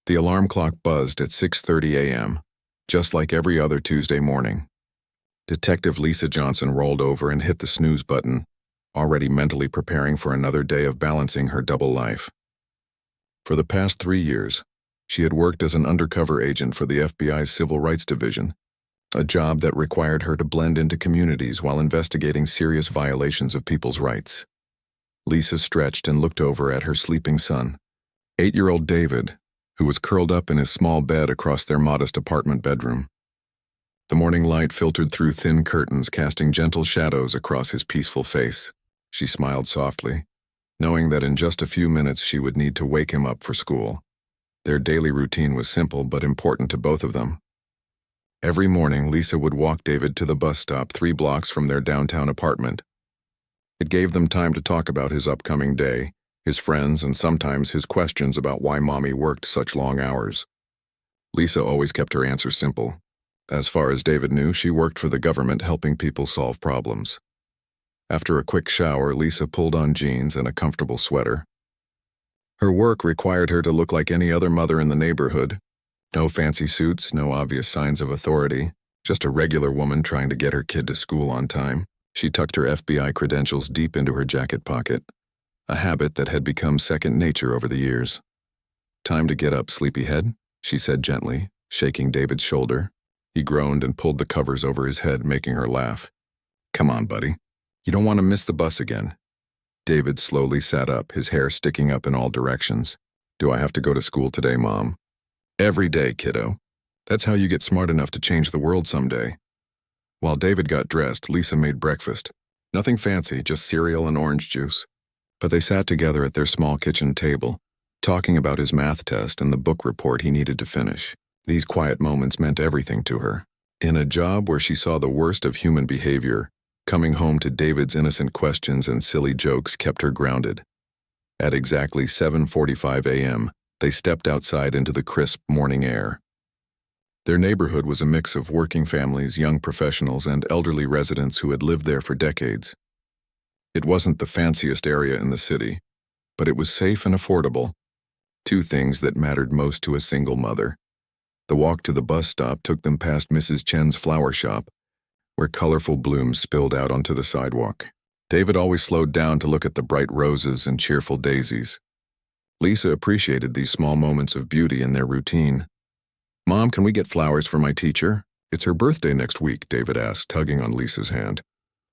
The alarm clock buzzed at 6:30 a.m., just like every other Tuesday morning. Detective Lisa Johnson rolled over and hit the snooze button, already mentally preparing for another day of balancing her double life. For the past 3 years, she had worked as an undercover agent for the FBI's Civil Rights Division, a job that required her to blend into communities while investigating serious violations of people's rights. Lisa stretched and looked over at her sleeping son, 8-year-old David, who was curled up in his small bed across their modest apartment bedroom. The morning light filtered through thin curtains, casting gentle shadows across his peaceful face. She smiled softly, knowing that in just a few minutes she would need to wake him up for school. Their daily routine was simple but important to both of them. Every morning, Lisa would walk David to the bus stop 3 blocks from their downtown apartment. It gave them time to talk about his upcoming day, his friends, and sometimes his questions about why Mommy worked such long hours. Lisa always kept her answers simple. As far as David knew, she worked for the government helping people solve problems. After a quick shower, Lisa pulled on jeans and a comfortable sweater. Her work required her to look like any other mother in the neighborhood. No fancy suits, no obvious signs of authority, just a regular woman trying to get her kid to school on time. She tucked her FBI credentials deep into her jacket pocket, a habit that had become second nature over the years. "Time to get up, sleepyhead," she said gently, shaking David's shoulder. He groaned and pulled the covers over his head, making her laugh. "Come on, buddy. You don't want to miss the bus again." David slowly sat up, his hair sticking up in all directions. "Do I have to go to school today, Mom?" "Every day, kiddo. That's how you get smart enough to change the world someday." While David got dressed, Lisa made breakfast. Nothing fancy, just cereal and orange juice. But they sat together at their small kitchen table, talking about his math test and the book report he needed to finish. These quiet moments meant everything to her. In a job where she saw the worst of human behavior, coming home to David's innocent questions and silly jokes kept her grounded. At exactly 7:45 a.m., they stepped outside into the crisp morning air. Their neighborhood was a mix of working families, young professionals, and elderly residents who had lived there for decades. It wasn't the fanciest area in the city, but it was safe and affordable, 2 things that mattered most to a single mother. The walk to the bus stop took them past Mrs. Chen's flower shop, where colorful blooms spilled out onto the sidewalk. David always slowed down to look at the bright roses and cheerful daisies. Lisa appreciated these small moments of beauty in their routine. "Mom, can we get flowers for my teacher? It's her birthday next week," David asked, tugging on Lisa's hand.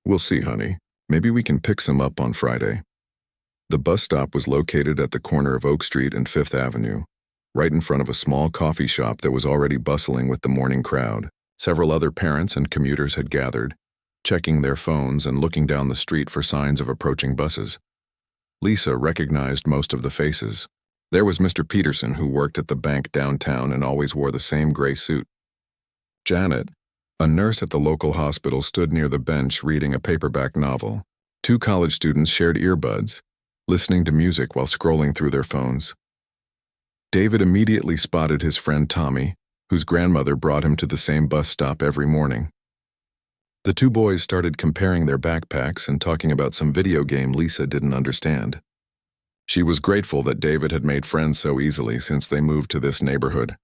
"We'll see, honey. Maybe we can pick some up on Friday." The bus stop was located at the corner of Oak Street and 5th Avenue, right in front of a small coffee shop that was already bustling with the morning crowd. Several other parents and commuters had gathered, checking their phones and looking down the street for signs of approaching buses. Lisa recognized most of the faces. There was Mr. Peterson, who worked at the bank downtown and always wore the same gray suit. Janet, a nurse at the local hospital, stood near the bench reading a paperback novel. 2 college students shared earbuds, listening to music while scrolling through their phones. David immediately spotted his friend Tommy, whose grandmother brought him to the same bus stop every morning. The 2 boys started comparing their backpacks and talking about some video game Lisa didn't understand. She was grateful that David had made friends so easily since they moved to this neighborhood.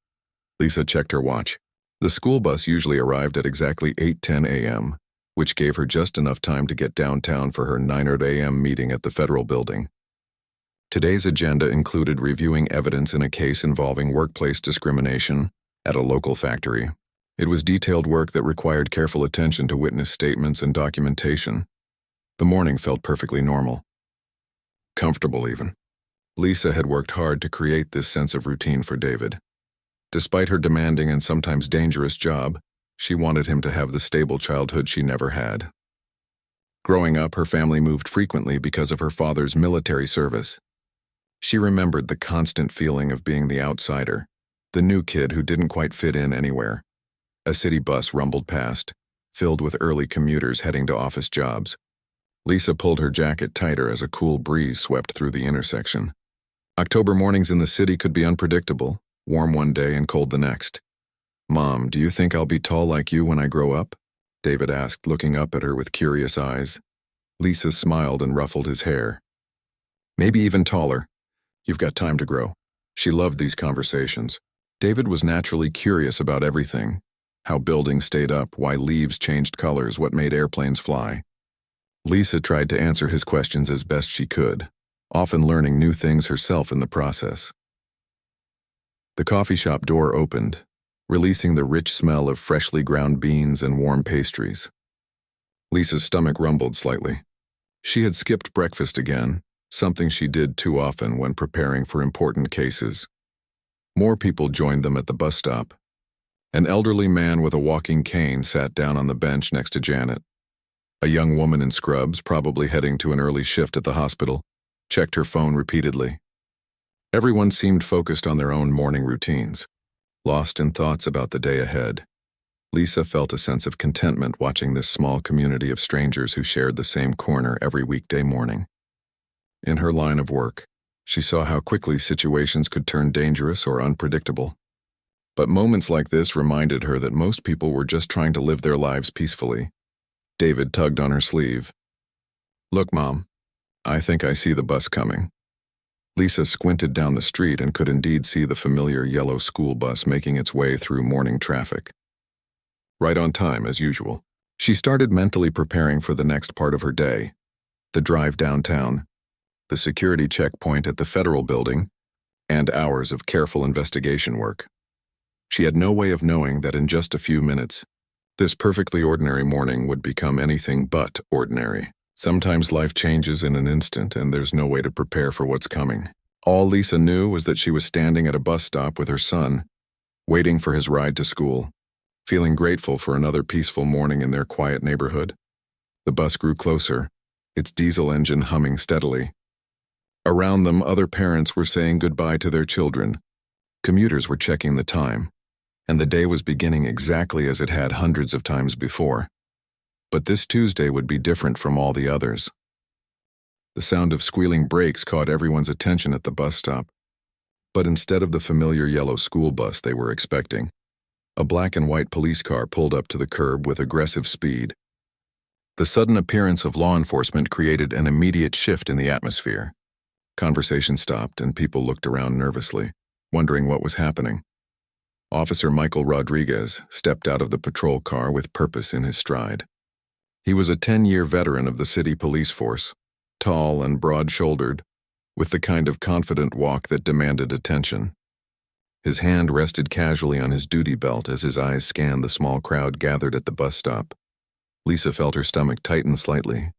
Lisa checked her watch. The school bus usually arrived at exactly 8:10 a.m., which gave her just enough time to get downtown for her 9:00 a.m. meeting at the Federal Building. Today's agenda included reviewing evidence in a case involving workplace discrimination at a local factory. It was detailed work that required careful attention to witness statements and documentation. The morning felt perfectly normal. Comfortable, even. Lisa had worked hard to create this sense of routine for David. Despite her demanding and sometimes dangerous job, she wanted him to have the stable childhood she never had. Growing up, her family moved frequently because of her father's military service. She remembered the constant feeling of being the outsider, the new kid who didn't quite fit in anywhere. A city bus rumbled past, filled with early commuters heading to office jobs. Lisa pulled her jacket tighter as a cool breeze swept through the intersection. October mornings in the city could be unpredictable, warm one day and cold the next. "Mom, do you think I'll be tall like you when I grow up?" David asked, looking up at her with curious eyes. Lisa smiled and ruffled his hair. "Maybe even taller. You've got time to grow. She loved these conversations. David was naturally curious about everything: how buildings stayed up, why leaves changed colors, what made airplanes fly. Lisa tried to answer his questions as best she could, often learning new things herself in the process. The coffee shop door opened, releasing the rich smell of freshly ground beans and warm pastries. Lisa's stomach rumbled slightly. She had skipped breakfast again, something she did too often when preparing for important cases. More people joined them at the bus stop. An elderly man with a walking cane sat down on the bench next to Janet. A young woman in scrubs, probably heading to an early shift at the hospital, checked her phone repeatedly. Everyone seemed focused on their own morning routines, lost in thoughts about the day ahead. Lisa felt a sense of contentment watching this small community of strangers who shared the same corner every weekday morning. In her line of work, she saw how quickly situations could turn dangerous or unpredictable. But moments like this reminded her that most people were just trying to live their lives peacefully. David tugged on her sleeve. "Look, Mom, I think I see the bus coming." Lisa squinted down the street and could indeed see the familiar yellow school bus making its way through morning traffic. Right on time, as usual, she started mentally preparing for the next part of her day: the drive downtown, the security checkpoint at the Federal Building, and hours of careful investigation work. She had no way of knowing that in just a few minutes, this perfectly ordinary morning would become anything but ordinary. Sometimes life changes in an instant and there's no way to prepare for what's coming. All Lisa knew was that she was standing at a bus stop with her son, waiting for his ride to school, feeling grateful for another peaceful morning in their quiet neighborhood. The bus grew closer, its diesel engine humming steadily. Around them, other parents were saying goodbye to their children. Commuters were checking the time, and the day was beginning exactly as it had hundreds of times before. But this Tuesday would be different from all the others. The sound of squealing brakes caught everyone's attention at the bus stop. But instead of the familiar yellow school bus they were expecting, a black and white police car pulled up to the curb with aggressive speed. The sudden appearance of law enforcement created an immediate shift in the atmosphere. Conversation stopped and people looked around nervously, wondering what was happening. Officer Michael Rodriguez stepped out of the patrol car with purpose in his stride. He was a 10-year veteran of the city police force, tall and broad-shouldered, with the kind of confident walk that demanded attention. His hand rested casually on his duty belt as his eyes scanned the small crowd gathered at the bus stop. Lisa felt her stomach tighten slightly.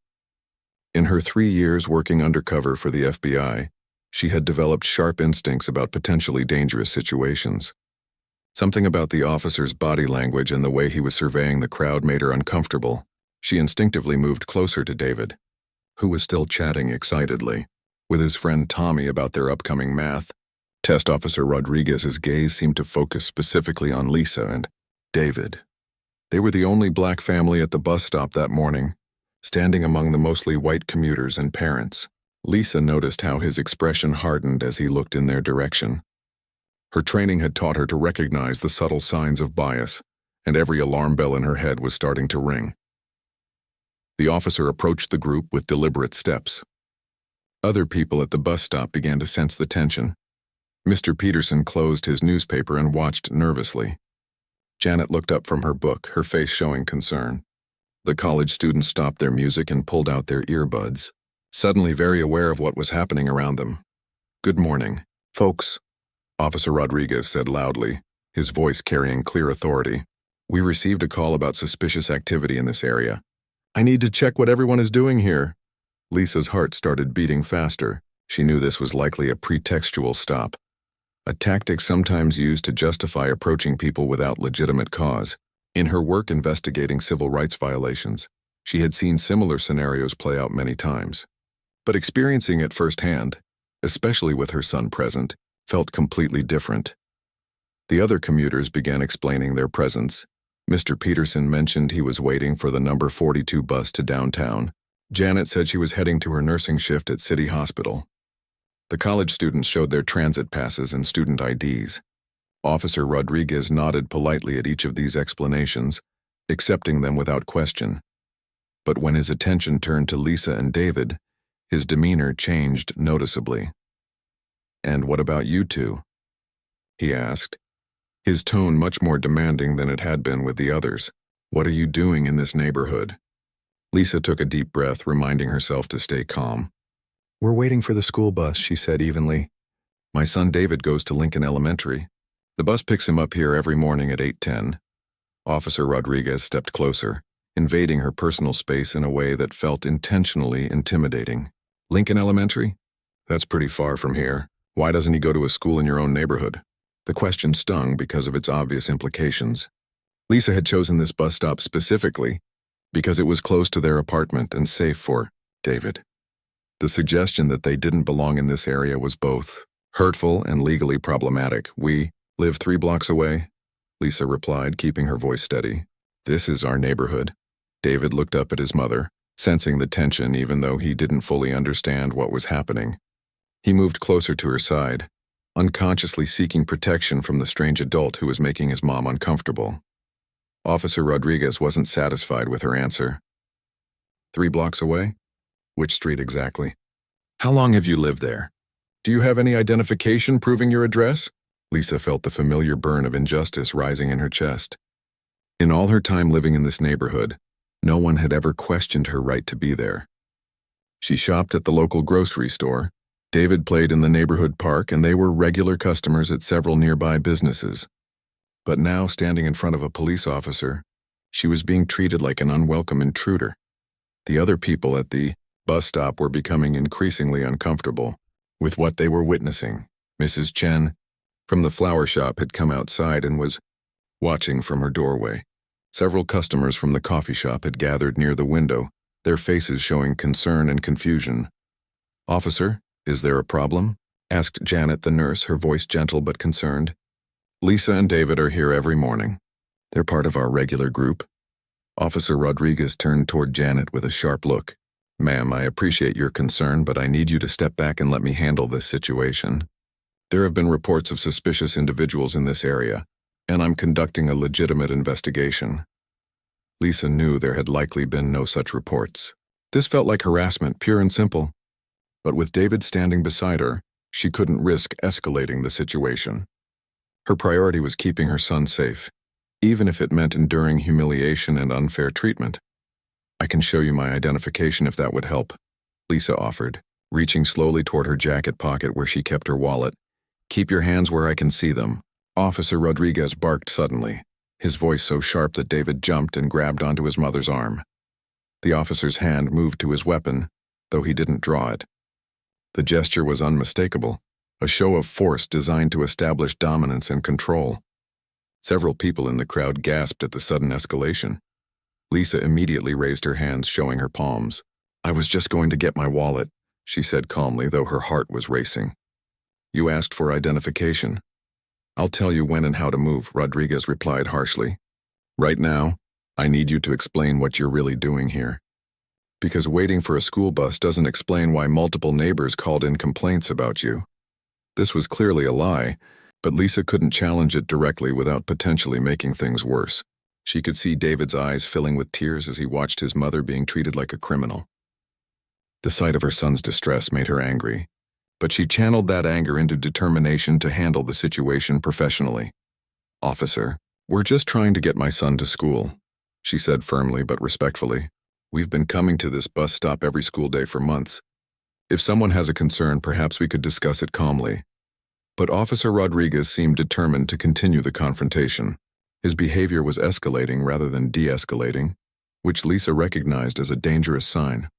In her 3 years working undercover for the FBI, she had developed sharp instincts about potentially dangerous situations. Something about the officer's body language and the way he was surveying the crowd made her uncomfortable. She instinctively moved closer to David, who was still chatting excitedly with his friend Tommy about their upcoming math. Test Officer Rodriguez's gaze seemed to focus specifically on Lisa and David. They were the only black family at the bus stop that morning, standing among the mostly white commuters and parents. Lisa noticed how his expression hardened as he looked in their direction. Her training had taught her to recognize the subtle signs of bias, and every alarm bell in her head was starting to ring. The officer approached the group with deliberate steps. Other people at the bus stop began to sense the tension. Mr. Peterson closed his newspaper and watched nervously. Janet looked up from her book, her face showing concern. The college students stopped their music and pulled out their earbuds, suddenly very aware of what was happening around them. "Good morning, folks," Officer Rodriguez said loudly, his voice carrying clear authority. "We received a call about suspicious activity in this area. I need to check what everyone is doing here." Lisa's heart started beating faster. She knew this was likely a pretextual stop, a tactic sometimes used to justify approaching people without legitimate cause. In her work investigating civil rights violations, she had seen similar scenarios play out many times. But experiencing it firsthand, especially with her son present, felt completely different. The other commuters began explaining their presence. Mr. Peterson mentioned he was waiting for the number 42 bus to downtown. Janet said she was heading to her nursing shift at City Hospital. The college students showed their transit passes and student IDs. Officer Rodriguez nodded politely at each of these explanations, accepting them without question. But when his attention turned to Lisa and David, his demeanor changed noticeably. "And what about you two?" he asked, his tone much more demanding than it had been with the others. What are you doing in this neighborhood? Lisa took a deep breath, reminding herself to stay calm. We're waiting for the school bus, she said evenly. My son David goes to Lincoln Elementary. The bus picks him up here every morning at 8:10. Officer Rodriguez stepped closer, invading her personal space in a way that felt intentionally intimidating. Lincoln Elementary? That's pretty far from here. Why doesn't he go to a school in your own neighborhood? The question stung because of its obvious implications. Lisa had chosen this bus stop specifically because it was close to their apartment and safe for David. The suggestion that they didn't belong in this area was both hurtful and legally problematic. We live 3 blocks away, Lisa replied, keeping her voice steady. This is our neighborhood. David looked up at his mother, sensing the tension even though he didn't fully understand what was happening. He moved closer to her side, unconsciously seeking protection from the strange adult who was making his mom uncomfortable. Officer Rodriguez wasn't satisfied with her answer. 3 blocks away? Which street exactly? How long have you lived there? Do you have any identification proving your address? Lisa felt the familiar burn of injustice rising in her chest. In all her time living in this neighborhood, no one had ever questioned her right to be there. She shopped at the local grocery store. David played in the neighborhood park, and they were regular customers at several nearby businesses. But now, standing in front of a police officer, she was being treated like an unwelcome intruder. The other people at the bus stop were becoming increasingly uncomfortable with what they were witnessing. Mrs. Chen, from the flower shop, had come outside and was watching from her doorway. Several customers from the coffee shop had gathered near the window, their faces showing concern and confusion. Officer, is there a problem? Asked Janet the nurse, her voice gentle but concerned. Lisa and David are here every morning. They're part of our regular group. Officer Rodriguez turned toward Janet with a sharp look. Ma'am, I appreciate your concern, but I need you to step back and let me handle this situation. There have been reports of suspicious individuals in this area, and I'm conducting a legitimate investigation. Lisa knew there had likely been no such reports. This felt like harassment, pure and simple. But with David standing beside her, she couldn't risk escalating the situation. Her priority was keeping her son safe, even if it meant enduring humiliation and unfair treatment. I can show you my identification if that would help, Lisa offered, reaching slowly toward her jacket pocket where she kept her wallet. Keep your hands where I can see them. Officer Rodriguez barked suddenly, his voice so sharp that David jumped and grabbed onto his mother's arm. The officer's hand moved to his weapon, though he didn't draw it. The gesture was unmistakable, a show of force designed to establish dominance and control. Several people in the crowd gasped at the sudden escalation. Lisa immediately raised her hands, showing her palms. I was just going to get my wallet, she said calmly, though her heart was racing. You asked for identification. I'll tell you when and how to move, Rodriguez replied harshly. Right now, I need you to explain what you're really doing here. Because waiting for a school bus doesn't explain why multiple neighbors called in complaints about you. This was clearly a lie, but Lisa couldn't challenge it directly without potentially making things worse. She could see David's eyes filling with tears as he watched his mother being treated like a criminal. The sight of her son's distress made her angry, but she channeled that anger into determination to handle the situation professionally. Officer, we're just trying to get my son to school, she said firmly but respectfully. We've been coming to this bus stop every school day for months. If someone has a concern, perhaps we could discuss it calmly. But Officer Rodriguez seemed determined to continue the confrontation. His behavior was escalating rather than de-escalating, which Lisa recognized as a dangerous sign.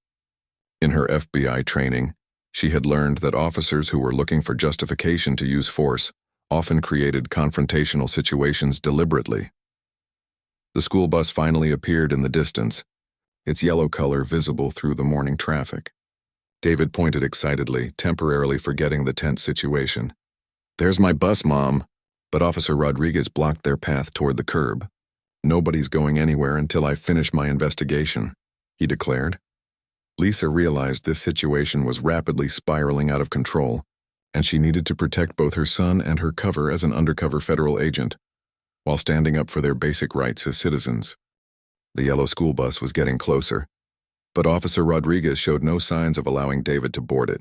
In her FBI training, she had learned that officers who were looking for justification to use force often created confrontational situations deliberately. The school bus finally appeared in the distance, its yellow color visible through the morning traffic. David pointed excitedly, temporarily forgetting the tense situation. There's my bus, Mom. But Officer Rodriguez blocked their path toward the curb. Nobody's going anywhere until I finish my investigation, he declared. Lisa realized this situation was rapidly spiraling out of control, and she needed to protect both her son and her cover as an undercover federal agent, while standing up for their basic rights as citizens. The yellow school bus was getting closer, but Officer Rodriguez showed no signs of allowing David to board it.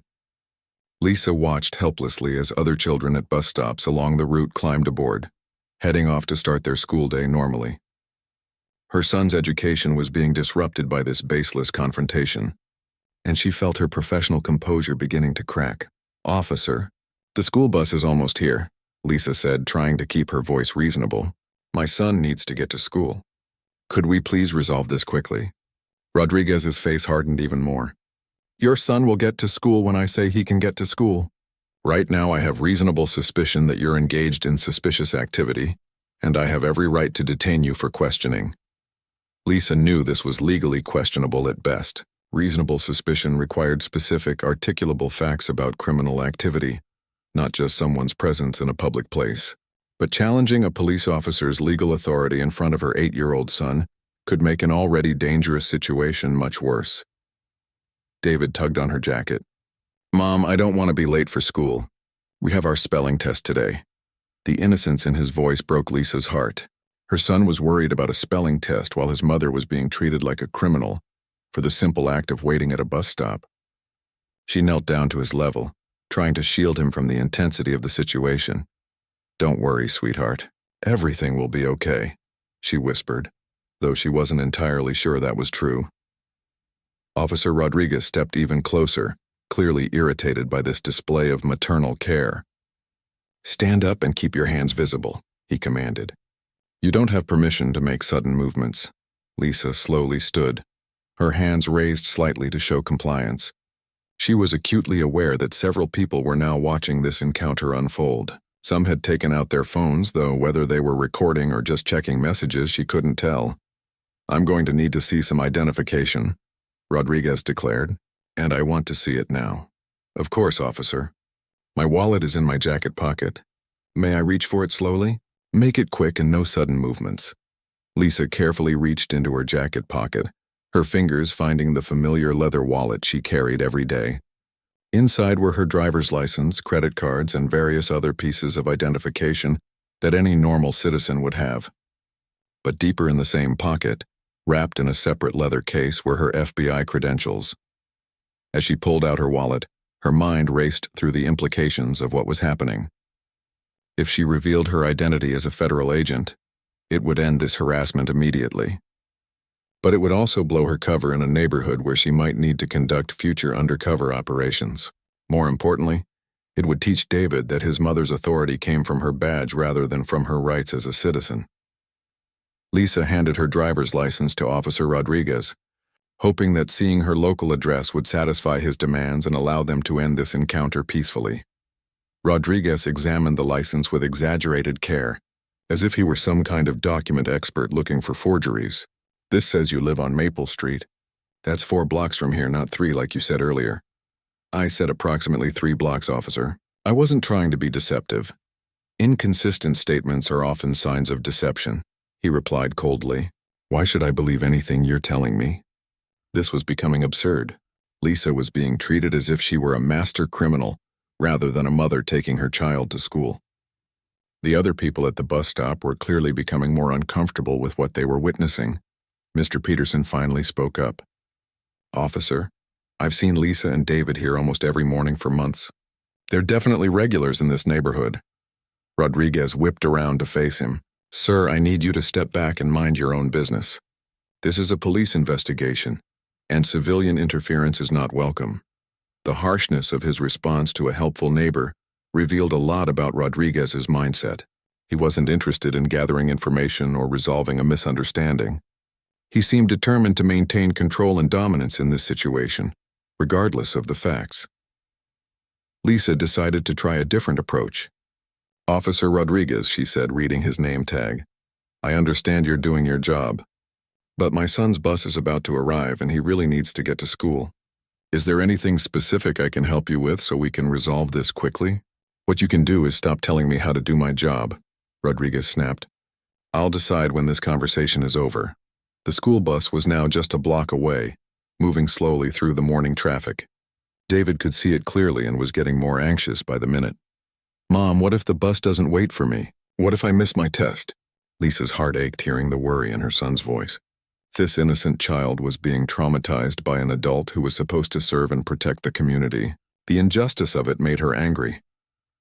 Lisa watched helplessly as other children at bus stops along the route climbed aboard, heading off to start their school day normally. Her son's education was being disrupted by this baseless confrontation, and she felt her professional composure beginning to crack. "Officer, the school bus is almost here," Lisa said, trying to keep her voice reasonable. "My son needs to get to school. Could we please resolve this quickly?" Rodriguez's face hardened even more. "Your son will get to school when I say he can get to school. Right now I have reasonable suspicion that you're engaged in suspicious activity, and I have every right to detain you for questioning." Lisa knew this was legally questionable at best. Reasonable suspicion required specific, articulable facts about criminal activity, not just someone's presence in a public place. But challenging a police officer's legal authority in front of her 8-year-old son could make an already dangerous situation much worse. David tugged on her jacket. "Mom, I don't want to be late for school. We have our spelling test today." The innocence in his voice broke Lisa's heart. Her son was worried about a spelling test while his mother was being treated like a criminal for the simple act of waiting at a bus stop. She knelt down to his level, trying to shield him from the intensity of the situation. "Don't worry, sweetheart. Everything will be okay," she whispered, though she wasn't entirely sure that was true. Officer Rodriguez stepped even closer, clearly irritated by this display of maternal care. "Stand up and keep your hands visible," he commanded. "You don't have permission to make sudden movements." Lisa slowly stood, her hands raised slightly to show compliance. She was acutely aware that several people were now watching this encounter unfold. Some had taken out their phones, though whether they were recording or just checking messages, she couldn't tell. "I'm going to need to see some identification," Rodriguez declared, "and I want to see it now." "Of course, officer. My wallet is in my jacket pocket. May I reach for it slowly? Make it quick and no sudden movements." Lisa carefully reached into her jacket pocket, her fingers finding the familiar leather wallet she carried every day. Inside were her driver's license, credit cards, and various other pieces of identification that any normal citizen would have. But deeper in the same pocket, wrapped in a separate leather case, were her FBI credentials. As she pulled out her wallet, her mind raced through the implications of what was happening. If she revealed her identity as a federal agent, it would end this harassment immediately. But it would also blow her cover in a neighborhood where she might need to conduct future undercover operations. More importantly, it would teach David that his mother's authority came from her badge rather than from her rights as a citizen. Lisa handed her driver's license to Officer Rodriguez, hoping that seeing her local address would satisfy his demands and allow them to end this encounter peacefully. Rodriguez examined the license with exaggerated care, as if he were some kind of document expert looking for forgeries. "This says you live on Maple Street. That's 4 blocks from here, not 3 like you said earlier." "I said approximately 3 blocks, officer. I wasn't trying to be deceptive. Inconsistent statements are often signs of deception," he replied coldly. "Why should I believe anything you're telling me?" This was becoming absurd. Lisa was being treated as if she were a master criminal, rather than a mother taking her child to school. The other people at the bus stop were clearly becoming more uncomfortable with what they were witnessing. Mr. Peterson finally spoke up. "Officer, I've seen Lisa and David here almost every morning for months. They're definitely regulars in this neighborhood." Rodriguez whipped around to face him. "Sir, I need you to step back and mind your own business. This is a police investigation, and civilian interference is not welcome." The harshness of his response to a helpful neighbor revealed a lot about Rodriguez's mindset. He wasn't interested in gathering information or resolving a misunderstanding. He seemed determined to maintain control and dominance in this situation, regardless of the facts. Lisa decided to try a different approach. "Officer Rodriguez," she said, reading his name tag. "I understand you're doing your job, but my son's bus is about to arrive and he really needs to get to school. Is there anything specific I can help you with so we can resolve this quickly?" "What you can do is stop telling me how to do my job," Rodriguez snapped. "I'll decide when this conversation is over." The school bus was now just a block away, moving slowly through the morning traffic. David could see it clearly and was getting more anxious by the minute. "Mom, what if the bus doesn't wait for me? What if I miss my test?" Lisa's heart ached hearing the worry in her son's voice. This innocent child was being traumatized by an adult who was supposed to serve and protect the community. The injustice of it made her angry,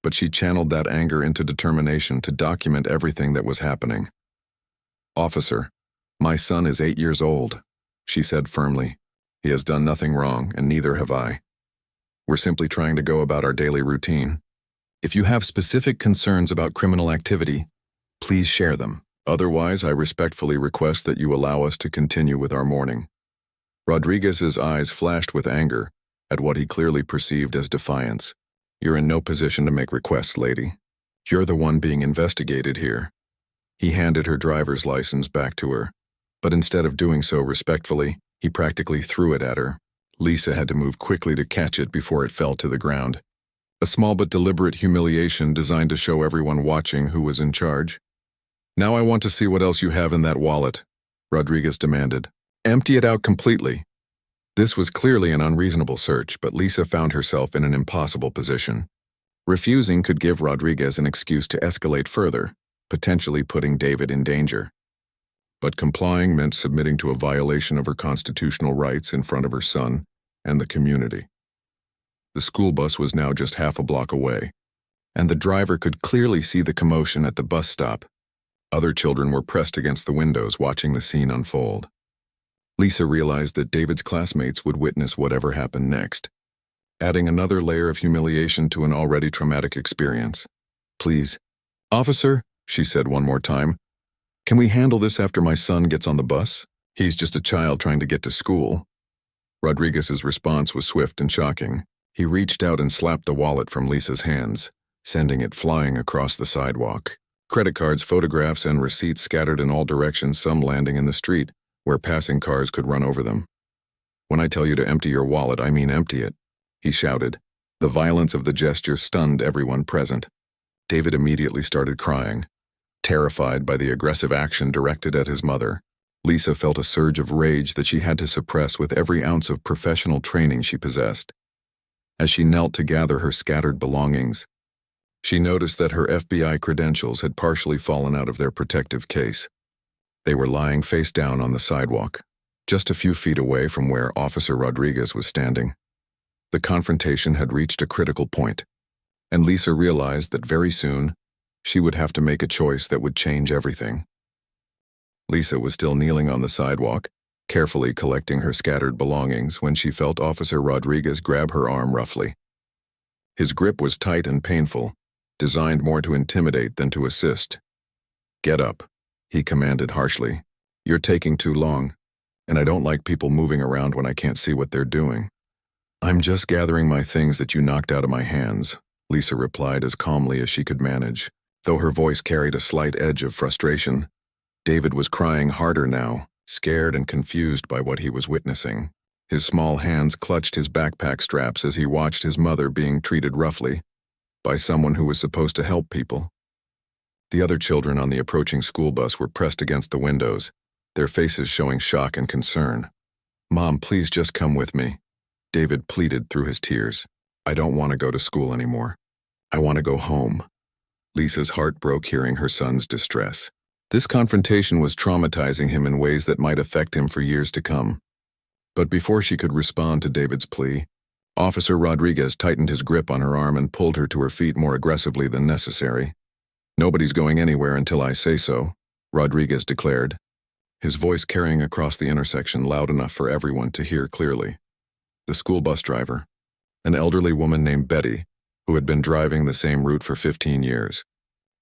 but she channeled that anger into determination to document everything that was happening. "Officer, my son is 8 years old," she said firmly. "He has done nothing wrong, and neither have I. We're simply trying to go about our daily routine. If you have specific concerns about criminal activity, please share them. Otherwise, I respectfully request that you allow us to continue with our morning." Rodriguez's eyes flashed with anger at what he clearly perceived as defiance. "You're in no position to make requests, lady. You're the one being investigated here." He handed her driver's license back to her, but instead of doing so respectfully, he practically threw it at her. Lisa had to move quickly to catch it before it fell to the ground. A small but deliberate humiliation designed to show everyone watching who was in charge. "Now I want to see what else you have in that wallet," Rodriguez demanded. "Empty it out completely." This was clearly an unreasonable search, but Lisa found herself in an impossible position. Refusing could give Rodriguez an excuse to escalate further, potentially putting David in danger. But complying meant submitting to a violation of her constitutional rights in front of her son and the community. The school bus was now just half a block away, and the driver could clearly see the commotion at the bus stop. Other children were pressed against the windows watching the scene unfold. Lisa realized that David's classmates would witness whatever happened next, adding another layer of humiliation to an already traumatic experience. "Please, officer," she said one more time, "can we handle this after my son gets on the bus? He's just a child trying to get to school." Rodriguez's response was swift and shocking. He reached out and slapped the wallet from Lisa's hands, sending it flying across the sidewalk. Credit cards, photographs, and receipts scattered in all directions, some landing in the street, where passing cars could run over them. "When I tell you to empty your wallet, I mean empty it," he shouted. The violence of the gesture stunned everyone present. David immediately started crying, terrified by the aggressive action directed at his mother. Lisa felt a surge of rage that she had to suppress with every ounce of professional training she possessed. As she knelt to gather her scattered belongings, she noticed that her FBI credentials had partially fallen out of their protective case. They were lying face down on the sidewalk, just a few feet away from where Officer Rodriguez was standing. The confrontation had reached a critical point, and Lisa realized that very soon she would have to make a choice that would change everything. Lisa was still kneeling on the sidewalk, carefully collecting her scattered belongings when she felt Officer Rodriguez grab her arm roughly. His grip was tight and painful, designed more to intimidate than to assist. "Get up," he commanded harshly. "You're taking too long, and I don't like people moving around when I can't see what they're doing." "I'm just gathering my things that you knocked out of my hands," Lisa replied as calmly as she could manage, though her voice carried a slight edge of frustration. David was crying harder now, scared and confused by what he was witnessing. His small hands clutched his backpack straps as he watched his mother being treated roughly by someone who was supposed to help people. The other children on the approaching school bus were pressed against the windows, their faces showing shock and concern. "Mom, please just come with me," David pleaded through his tears. "I don't want to go to school anymore. I want to go home." Lisa's heart broke hearing her son's distress. This confrontation was traumatizing him in ways that might affect him for years to come. But before she could respond to David's plea, Officer Rodriguez tightened his grip on her arm and pulled her to her feet more aggressively than necessary. "Nobody's going anywhere until I say so," Rodriguez declared, his voice carrying across the intersection loud enough for everyone to hear clearly. The school bus driver, an elderly woman named Betty, who had been driving the same route for 15 years,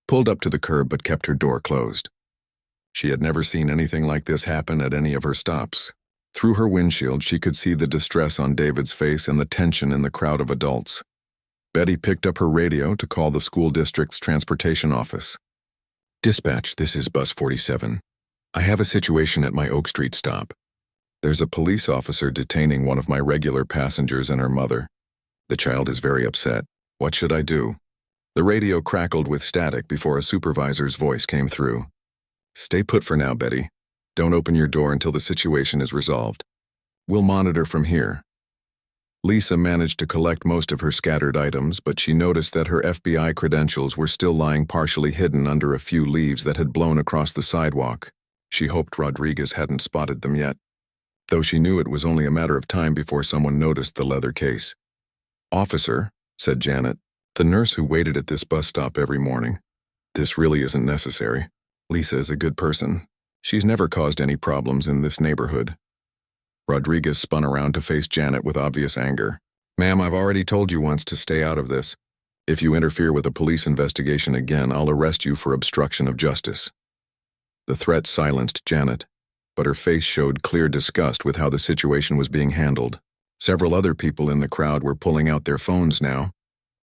pulled up to the curb but kept her door closed. She had never seen anything like this happen at any of her stops. Through her windshield, she could see the distress on David's face and the tension in the crowd of adults. Betty picked up her radio to call the school district's transportation office. "Dispatch, this is Bus 47. I have a situation at my Oak Street stop. There's a police officer detaining one of my regular passengers and her mother. The child is very upset. What should I do?" The radio crackled with static before a supervisor's voice came through. "Stay put for now, Betty. Don't open your door until the situation is resolved. We'll monitor from here." Lisa managed to collect most of her scattered items, but she noticed that her FBI credentials were still lying partially hidden under a few leaves that had blown across the sidewalk. She hoped Rodriguez hadn't spotted them yet, though she knew it was only a matter of time before someone noticed the leather case. "Officer," said Janet, the nurse who waited at this bus stop every morning. "This really isn't necessary. Lisa is a good person. She's never caused any problems in this neighborhood." Rodriguez spun around to face Janet with obvious anger. "Ma'am, I've already told you once to stay out of this. If you interfere with a police investigation again, I'll arrest you for obstruction of justice." The threat silenced Janet, but her face showed clear disgust with how the situation was being handled. Several other people in the crowd were pulling out their phones now,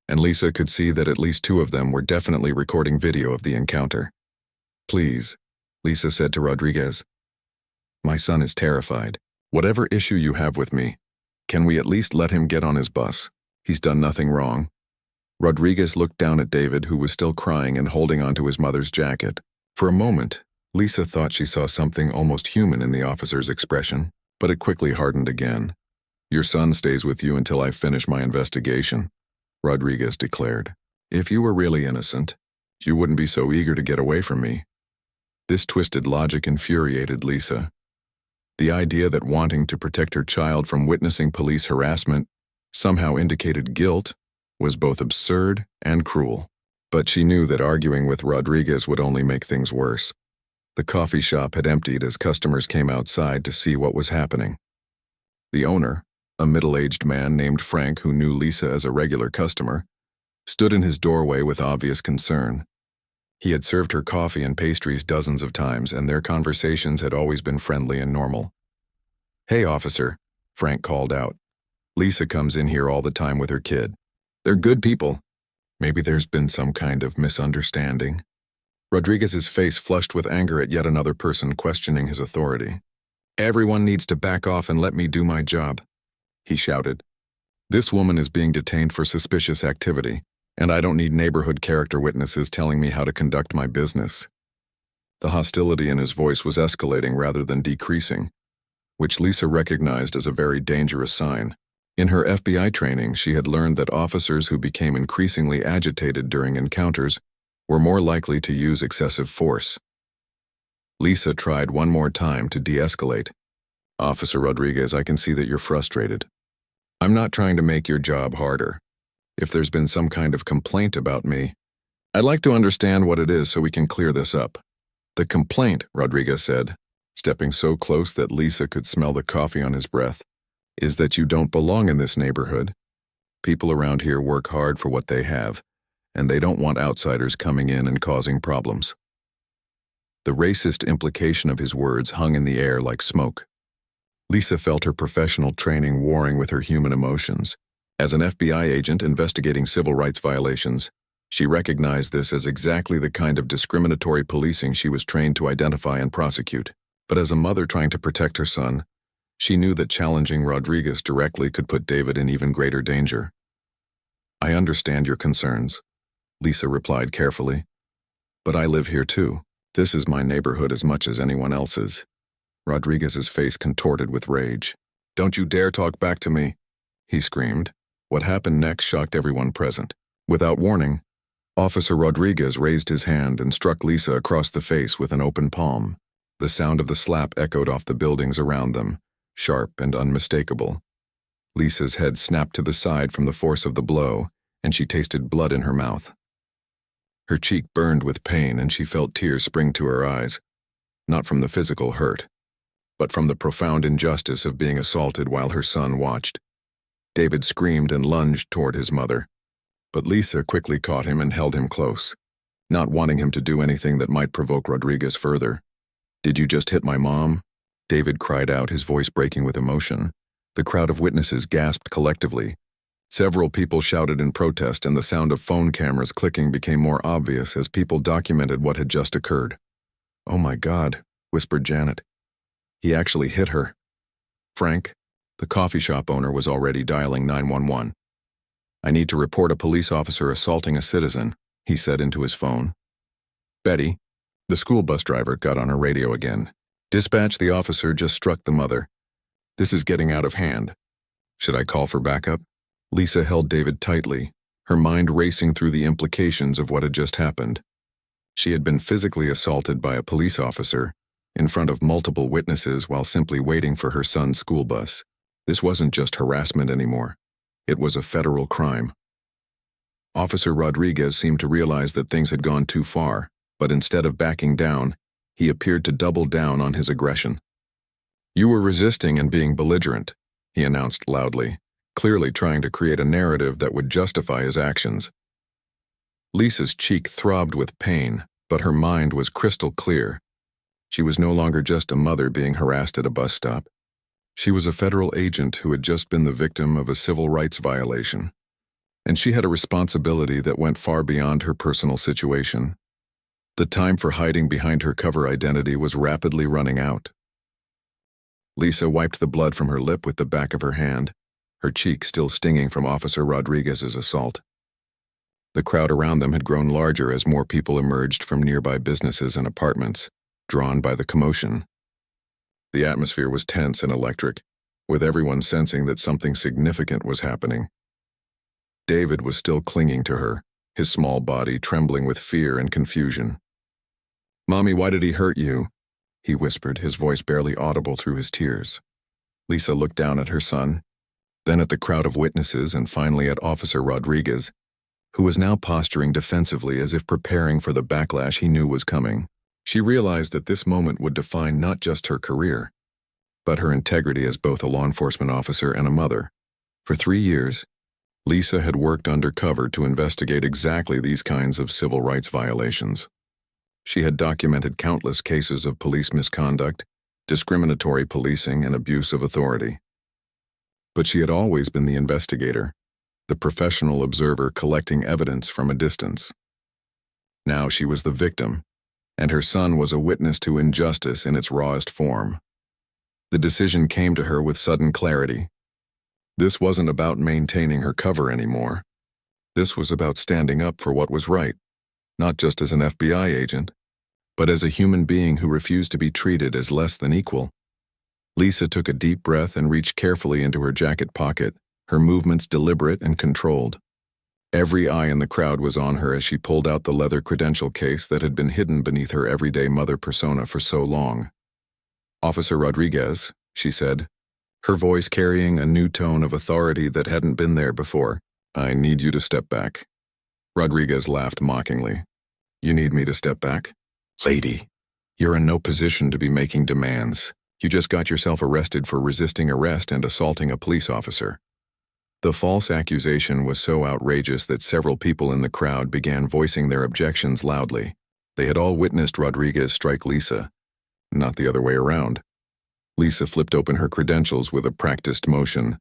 and Lisa could see that at least 2 of them were definitely recording video of the encounter. "Please," Lisa said to Rodriguez. "My son is terrified. Whatever issue you have with me, can we at least let him get on his bus? He's done nothing wrong." Rodriguez looked down at David, who was still crying and holding onto his mother's jacket. For a moment, Lisa thought she saw something almost human in the officer's expression, but it quickly hardened again. "Your son stays with you until I finish my investigation," Rodriguez declared. "If you were really innocent, you wouldn't be so eager to get away from me." This twisted logic infuriated Lisa. The idea that wanting to protect her child from witnessing police harassment somehow indicated guilt was both absurd and cruel. But she knew that arguing with Rodriguez would only make things worse. The coffee shop had emptied as customers came outside to see what was happening. The owner, a middle-aged man named Frank who knew Lisa as a regular customer, stood in his doorway with obvious concern. He had served her coffee and pastries dozens of times, and their conversations had always been friendly and normal. "Hey, officer," Frank called out. "Lisa comes in here all the time with her kid. They're good people. Maybe there's been some kind of misunderstanding." Rodriguez's face flushed with anger at yet another person questioning his authority. "Everyone needs to back off and let me do my job," he shouted. "This woman is being detained for suspicious activity, and I don't need neighborhood character witnesses telling me how to conduct my business." The hostility in his voice was escalating rather than decreasing, which Lisa recognized as a very dangerous sign. In her FBI training, she had learned that officers who became increasingly agitated during encounters were more likely to use excessive force. Lisa tried one more time to de-escalate. "Officer Rodriguez, I can see that you're frustrated. I'm not trying to make your job harder. If there's been some kind of complaint about me, I'd like to understand what it is so we can clear this up." "The complaint," Rodriguez said, stepping so close that Lisa could smell the coffee on his breath, "is that you don't belong in this neighborhood. People around here work hard for what they have, and they don't want outsiders coming in and causing problems." The racist implication of his words hung in the air like smoke. Lisa felt her professional training warring with her human emotions. As an FBI agent investigating civil rights violations, she recognized this as exactly the kind of discriminatory policing she was trained to identify and prosecute. But as a mother trying to protect her son, she knew that challenging Rodriguez directly could put David in even greater danger. "I understand your concerns," Lisa replied carefully. "But I live here too. This is my neighborhood as much as anyone else's." Rodriguez's face contorted with rage. "Don't you dare talk back to me," he screamed. What happened next shocked everyone present. Without warning, Officer Rodriguez raised his hand and struck Lisa across the face with an open palm. The sound of the slap echoed off the buildings around them, sharp and unmistakable. Lisa's head snapped to the side from the force of the blow, and she tasted blood in her mouth. Her cheek burned with pain, and she felt tears spring to her eyes, not from the physical hurt, but from the profound injustice of being assaulted while her son watched. David screamed and lunged toward his mother, but Lisa quickly caught him and held him close, not wanting him to do anything that might provoke Rodriguez further. "Did you just hit my mom?" David cried out, his voice breaking with emotion. The crowd of witnesses gasped collectively. Several people shouted in protest, and the sound of phone cameras clicking became more obvious as people documented what had just occurred. "Oh my God," whispered Janet. "He actually hit her." Frank, the coffee shop owner, was already dialing 911. "I need to report a police officer assaulting a citizen," he said into his phone. "Betty," the school bus driver, got on her radio again. "Dispatch, the officer just struck the mother. This is getting out of hand. Should I call for backup?" Lisa held David tightly, her mind racing through the implications of what had just happened. She had been physically assaulted by a police officer in front of multiple witnesses while simply waiting for her son's school bus. This wasn't just harassment anymore. It was a federal crime. Officer Rodriguez seemed to realize that things had gone too far, but instead of backing down, he appeared to double down on his aggression. "You were resisting and being belligerent," he announced loudly, clearly trying to create a narrative that would justify his actions. Lisa's cheek throbbed with pain, but her mind was crystal clear. She was no longer just a mother being harassed at a bus stop. She was a federal agent who had just been the victim of a civil rights violation, and she had a responsibility that went far beyond her personal situation. The time for hiding behind her cover identity was rapidly running out. Lisa wiped the blood from her lip with the back of her hand, her cheek still stinging from Officer Rodriguez's assault. The crowd around them had grown larger as more people emerged from nearby businesses and apartments, drawn by the commotion. The atmosphere was tense and electric, with everyone sensing that something significant was happening. David was still clinging to her, his small body trembling with fear and confusion. "Mommy, why did he hurt you?" he whispered, his voice barely audible through his tears. Lisa looked down at her son, then at the crowd of witnesses, and finally at Officer Rodriguez, who was now posturing defensively as if preparing for the backlash he knew was coming. She realized that this moment would define not just her career, but her integrity as both a law enforcement officer and a mother. For 3 years, Lisa had worked undercover to investigate exactly these kinds of civil rights violations. She had documented countless cases of police misconduct, discriminatory policing, and abuse of authority. But she had always been the investigator, the professional observer collecting evidence from a distance. Now she was the victim, and her son was a witness to injustice in its rawest form. The decision came to her with sudden clarity. This wasn't about maintaining her cover anymore. This was about standing up for what was right, not just as an FBI agent, but as a human being who refused to be treated as less than equal. Lisa took a deep breath and reached carefully into her jacket pocket, her movements deliberate and controlled. Every eye in the crowd was on her as she pulled out the leather credential case that had been hidden beneath her everyday mother persona for so long. "Officer Rodriguez," she said, her voice carrying a new tone of authority that hadn't been there before, "I need you to step back." Rodriguez laughed mockingly. "You need me to step back? Lady, you're in no position to be making demands. You just got yourself arrested for resisting arrest and assaulting a police officer." The false accusation was so outrageous that several people in the crowd began voicing their objections loudly. They had all witnessed Rodriguez strike Lisa, not the other way around. Lisa flipped open her credentials with a practiced motion,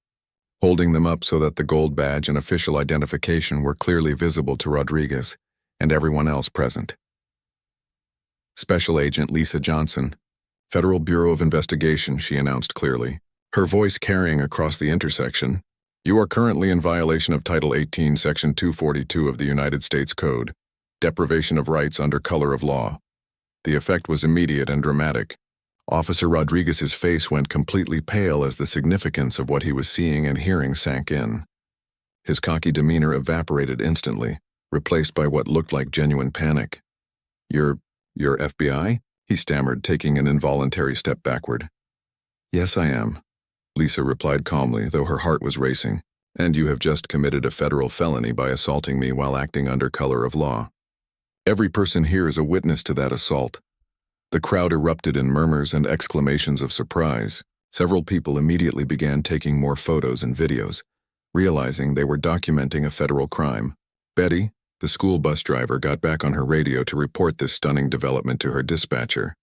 holding them up so that the gold badge and official identification were clearly visible to Rodriguez and everyone else present. "Special Agent Lisa Johnson, Federal Bureau of Investigation," she announced clearly, her voice carrying across the intersection. "You are currently in violation of Title 18, Section 242 of the United States Code, deprivation of rights under color of law." The effect was immediate and dramatic. Officer Rodriguez's face went completely pale as the significance of what he was seeing and hearing sank in. His cocky demeanor evaporated instantly, replaced by what looked like genuine panic. You're FBI?" he stammered, taking an involuntary step backward. "Yes, I am," Lisa replied calmly, though her heart was racing. "And you have just committed a federal felony by assaulting me while acting under color of law. Every person here is a witness to that assault." The crowd erupted in murmurs and exclamations of surprise. Several people immediately began taking more photos and videos, realizing they were documenting a federal crime. Betty, the school bus driver, got back on her radio to report this stunning development to her dispatcher.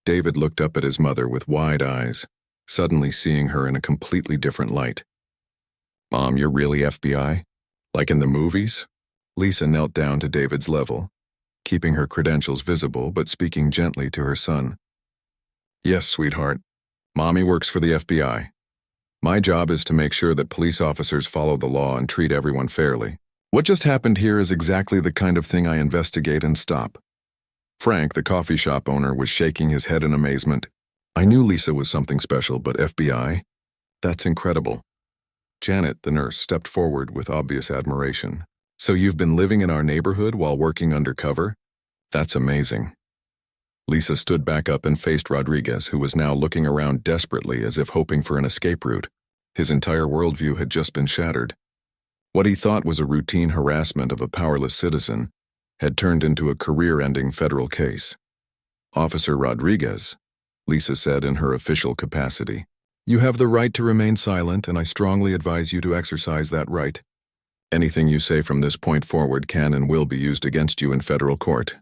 David looked up at his mother with wide eyes, suddenly seeing her in a completely different light. "Mom, you're really FBI? Like in the movies?" Lisa knelt down to David's level, keeping her credentials visible but speaking gently to her son. "Yes, sweetheart. Mommy works for the FBI. My job is to make sure that police officers follow the law and treat everyone fairly. What just happened here is exactly the kind of thing I investigate and stop." Frank, the coffee shop owner, was shaking his head in amazement. "I knew Lisa was something special, but FBI? That's incredible." Janet, the nurse, stepped forward with obvious admiration. "So you've been living in our neighborhood while working undercover? That's amazing." Lisa stood back up and faced Rodriguez, who was now looking around desperately as if hoping for an escape route. His entire worldview had just been shattered. What he thought was a routine harassment of a powerless citizen had turned into a career-ending federal case. "Officer Rodriguez," Lisa said in her official capacity, "you have the right to remain silent, and I strongly advise you to exercise that right. Anything you say from this point forward can and will be used against you in federal court."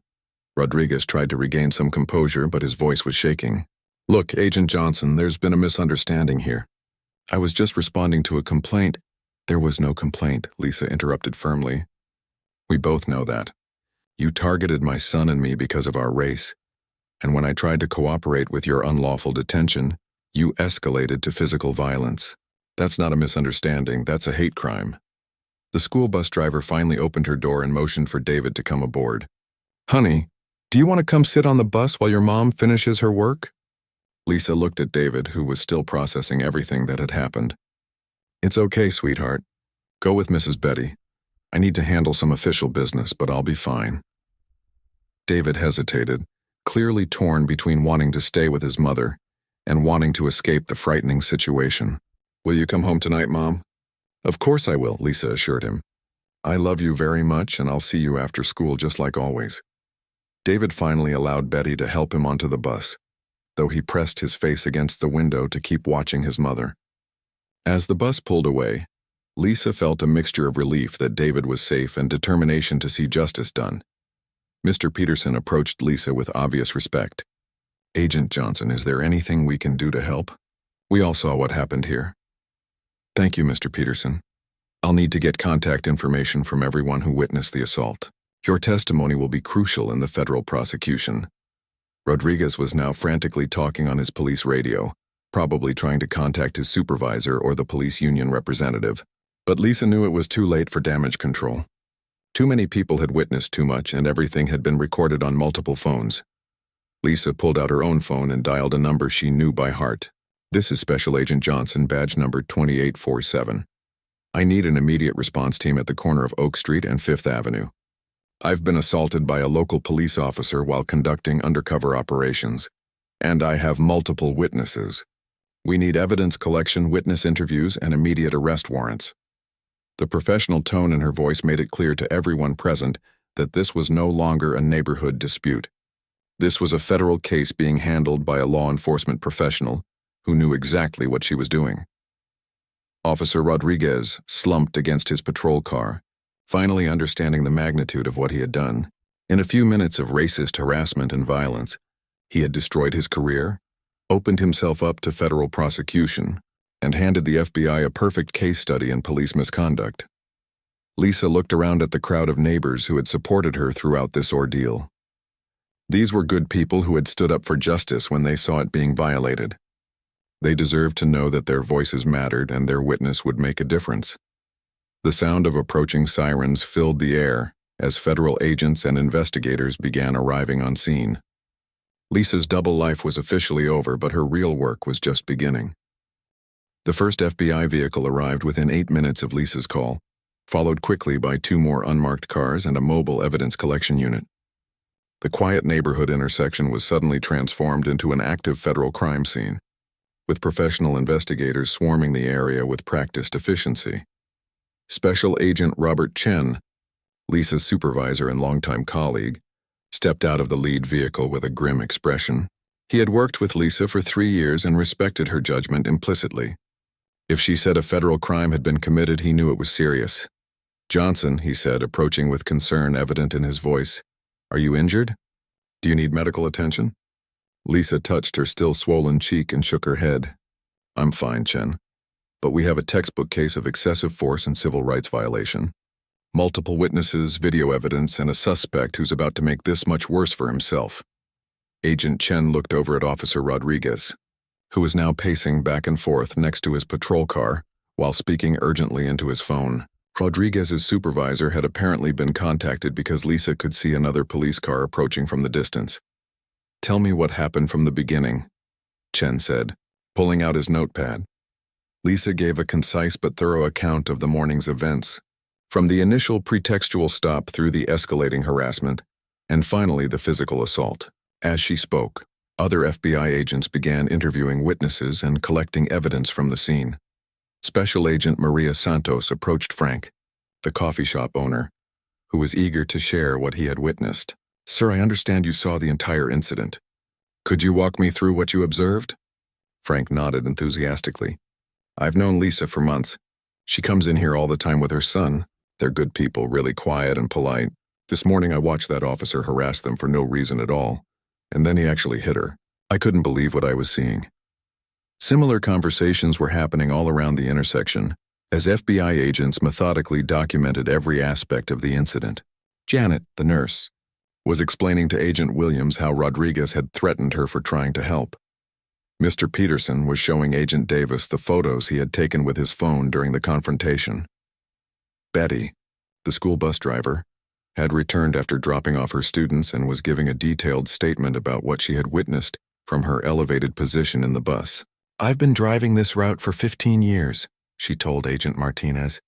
Rodriguez tried to regain some composure, but his voice was shaking. "Look, Agent Johnson, there's been a misunderstanding here. I was just responding to a complaint." "There was no complaint," Lisa interrupted firmly. "We both know that. You targeted my son and me because of our race, and when I tried to cooperate with your unlawful detention, you escalated to physical violence. That's not a misunderstanding, that's a hate crime." The school bus driver finally opened her door and motioned for David to come aboard. "Honey, do you want to come sit on the bus while your mom finishes her work?" Lisa looked at David, who was still processing everything that had happened. "It's okay, sweetheart. Go with Mrs. Betty. I need to handle some official business, but I'll be fine." David hesitated, clearly torn between wanting to stay with his mother and wanting to escape the frightening situation. "Will you come home tonight, Mom?" "Of course I will," Lisa assured him. "I love you very much, and I'll see you after school just like always." David finally allowed Betty to help him onto the bus, though he pressed his face against the window to keep watching his mother. As the bus pulled away, Lisa felt a mixture of relief that David was safe and determination to see justice done. Mr. Peterson approached Lisa with obvious respect. "Agent Johnson, is there anything we can do to help? We all saw what happened here." "Thank you, Mr. Peterson. I'll need to get contact information from everyone who witnessed the assault. Your testimony will be crucial in the federal prosecution." Rodriguez was now frantically talking on his police radio, probably trying to contact his supervisor or the police union representative. But Lisa knew it was too late for damage control. Too many people had witnessed too much, and everything had been recorded on multiple phones. Lisa pulled out her own phone and dialed a number she knew by heart. "This is Special Agent Johnson, badge number 2847. I need an immediate response team at the corner of Oak Street and 5th Avenue. I've been assaulted by a local police officer while conducting undercover operations, and I have multiple witnesses. We need evidence collection, witness interviews, and immediate arrest warrants." The professional tone in her voice made it clear to everyone present that this was no longer a neighborhood dispute. This was a federal case being handled by a law enforcement professional who knew exactly what she was doing. Officer Rodriguez slumped against his patrol car, finally understanding the magnitude of what he had done. In a few minutes of racist harassment and violence, he had destroyed his career, opened himself up to federal prosecution, and handed the FBI a perfect case study in police misconduct. Lisa looked around at the crowd of neighbors who had supported her throughout this ordeal. These were good people who had stood up for justice when they saw it being violated. They deserved to know that their voices mattered and their witness would make a difference. The sound of approaching sirens filled the air as federal agents and investigators began arriving on scene. Lisa's double life was officially over, but her real work was just beginning. The first FBI vehicle arrived within 8 minutes of Lisa's call, followed quickly by 2 more unmarked cars and a mobile evidence collection unit. The quiet neighborhood intersection was suddenly transformed into an active federal crime scene, with professional investigators swarming the area with practiced efficiency. Special Agent Robert Chen, Lisa's supervisor and longtime colleague, stepped out of the lead vehicle with a grim expression. He had worked with Lisa for 3 years and respected her judgment implicitly. If she said a federal crime had been committed, he knew it was serious. "Johnson," he said, approaching with concern evident in his voice, "are you injured? Do you need medical attention?" Lisa touched her still swollen cheek and shook her head. "I'm fine, Chen. But we have a textbook case of excessive force and civil rights violation. Multiple witnesses, video evidence, and a suspect who's about to make this much worse for himself." Agent Chen looked over at Officer Rodriguez, who was now pacing back and forth next to his patrol car while speaking urgently into his phone. Rodriguez's supervisor had apparently been contacted because Lisa could see another police car approaching from the distance. "Tell me what happened from the beginning," Chen said, pulling out his notepad. Lisa gave a concise but thorough account of the morning's events, from the initial pretextual stop through the escalating harassment, and finally the physical assault. As she spoke, other FBI agents began interviewing witnesses and collecting evidence from the scene. Special Agent Maria Santos approached Frank, the coffee shop owner, who was eager to share what he had witnessed. "Sir, I understand you saw the entire incident. Could you walk me through what you observed?" Frank nodded enthusiastically. "I've known Lisa for months. She comes in here all the time with her son. They're good people, really quiet and polite. This morning I watched that officer harass them for no reason at all, and then he actually hit her. I couldn't believe what I was seeing." Similar conversations were happening all around the intersection, as FBI agents methodically documented every aspect of the incident. Janet, the nurse, was explaining to Agent Williams how Rodriguez had threatened her for trying to help. Mr. Peterson was showing Agent Davis the photos he had taken with his phone during the confrontation. Betty, the school bus driver, had returned after dropping off her students and was giving a detailed statement about what she had witnessed from her elevated position in the bus. "I've been driving this route for 15 years, she told Agent Martinez,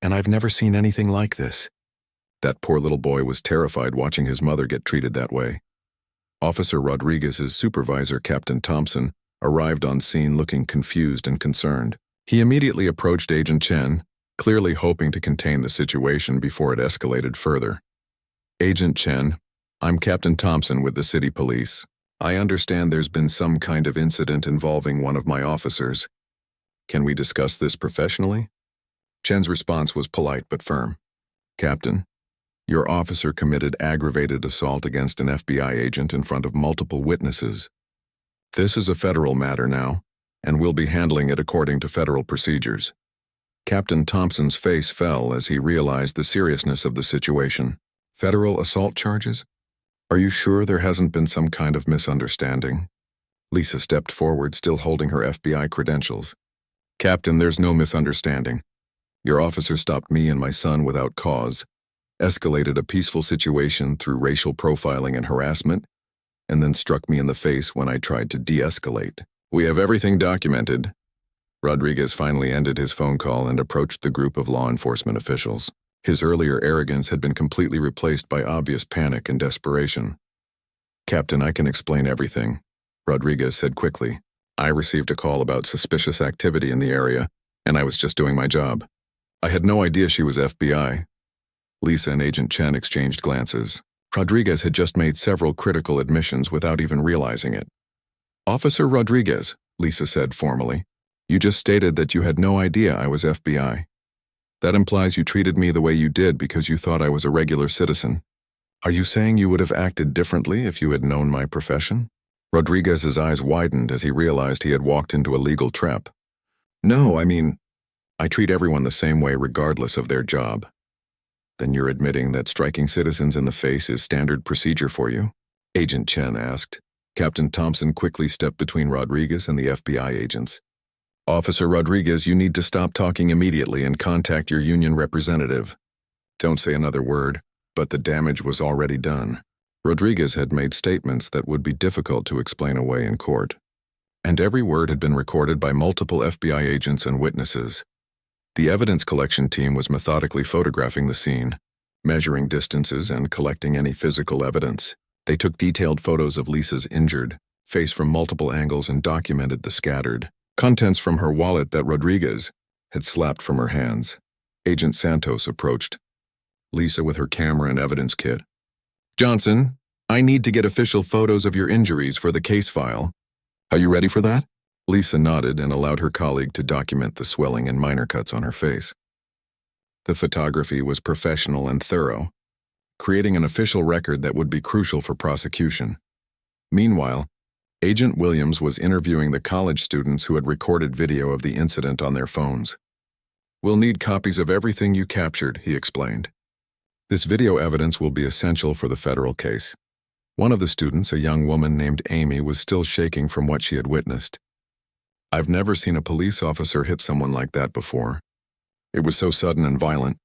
"and I've never seen anything like this." That poor little boy was terrified watching his mother get treated that way. Officer Rodriguez's supervisor, Captain Thompson, arrived on scene looking confused and concerned. He immediately approached Agent Chen, clearly hoping to contain the situation before it escalated further. "Agent Chen, I'm Captain Thompson with the city police. I understand there's been some kind of incident involving one of my officers. Can we discuss this professionally?" Chen's response was polite but firm. "Captain, your officer committed aggravated assault against an FBI agent in front of multiple witnesses. This is a federal matter now, and we'll be handling it according to federal procedures." Captain Thompson's face fell as he realized the seriousness of the situation. "Federal assault charges? Are you sure there hasn't been some kind of misunderstanding?" Lisa stepped forward, still holding her FBI credentials. "Captain, there's no misunderstanding. Your officer stopped me and my son without cause, escalated a peaceful situation through racial profiling and harassment, and then struck me in the face when I tried to de-escalate. We have everything documented." Rodriguez finally ended his phone call and approached the group of law enforcement officials. His earlier arrogance had been completely replaced by obvious panic and desperation. "Captain, I can explain everything," Rodriguez said quickly. "I received a call about suspicious activity in the area, and I was just doing my job. I had no idea she was FBI." Lisa and Agent Chen exchanged glances. Rodriguez had just made several critical admissions without even realizing it. "Officer Rodriguez," Lisa said formally, "you just stated that you had no idea I was FBI. That implies you treated me the way you did because you thought I was a regular citizen. Are you saying you would have acted differently if you had known my profession?" Rodriguez's eyes widened as he realized he had walked into a legal trap. "No, I treat everyone the same way regardless of their job." "Then you're admitting that striking citizens in the face is standard procedure for you?" Agent Chen asked. Captain Thompson quickly stepped between Rodriguez and the FBI agents. "Officer Rodriguez, you need to stop talking immediately and contact your union representative. Don't say another word," but the damage was already done. Rodriguez had made statements that would be difficult to explain away in court, and every word had been recorded by multiple FBI agents and witnesses. The evidence collection team was methodically photographing the scene, measuring distances and collecting any physical evidence. They took detailed photos of Lisa's injured face from multiple angles and documented the scattered contents from her wallet that Rodriguez had slapped from her hands. Agent Santos approached Lisa with her camera and evidence kit. "Johnson, I need to get official photos of your injuries for the case file. Are you ready for that?" Lisa nodded and allowed her colleague to document the swelling and minor cuts on her face. The photography was professional and thorough, creating an official record that would be crucial for prosecution. Meanwhile, Agent Williams was interviewing the college students who had recorded video of the incident on their phones. "We'll need copies of everything you captured," he explained. "This video evidence will be essential for the federal case." One of the students, a young woman named Amy, was still shaking from what she had witnessed. "I've never seen a police officer hit someone like that before. It was so sudden and violent.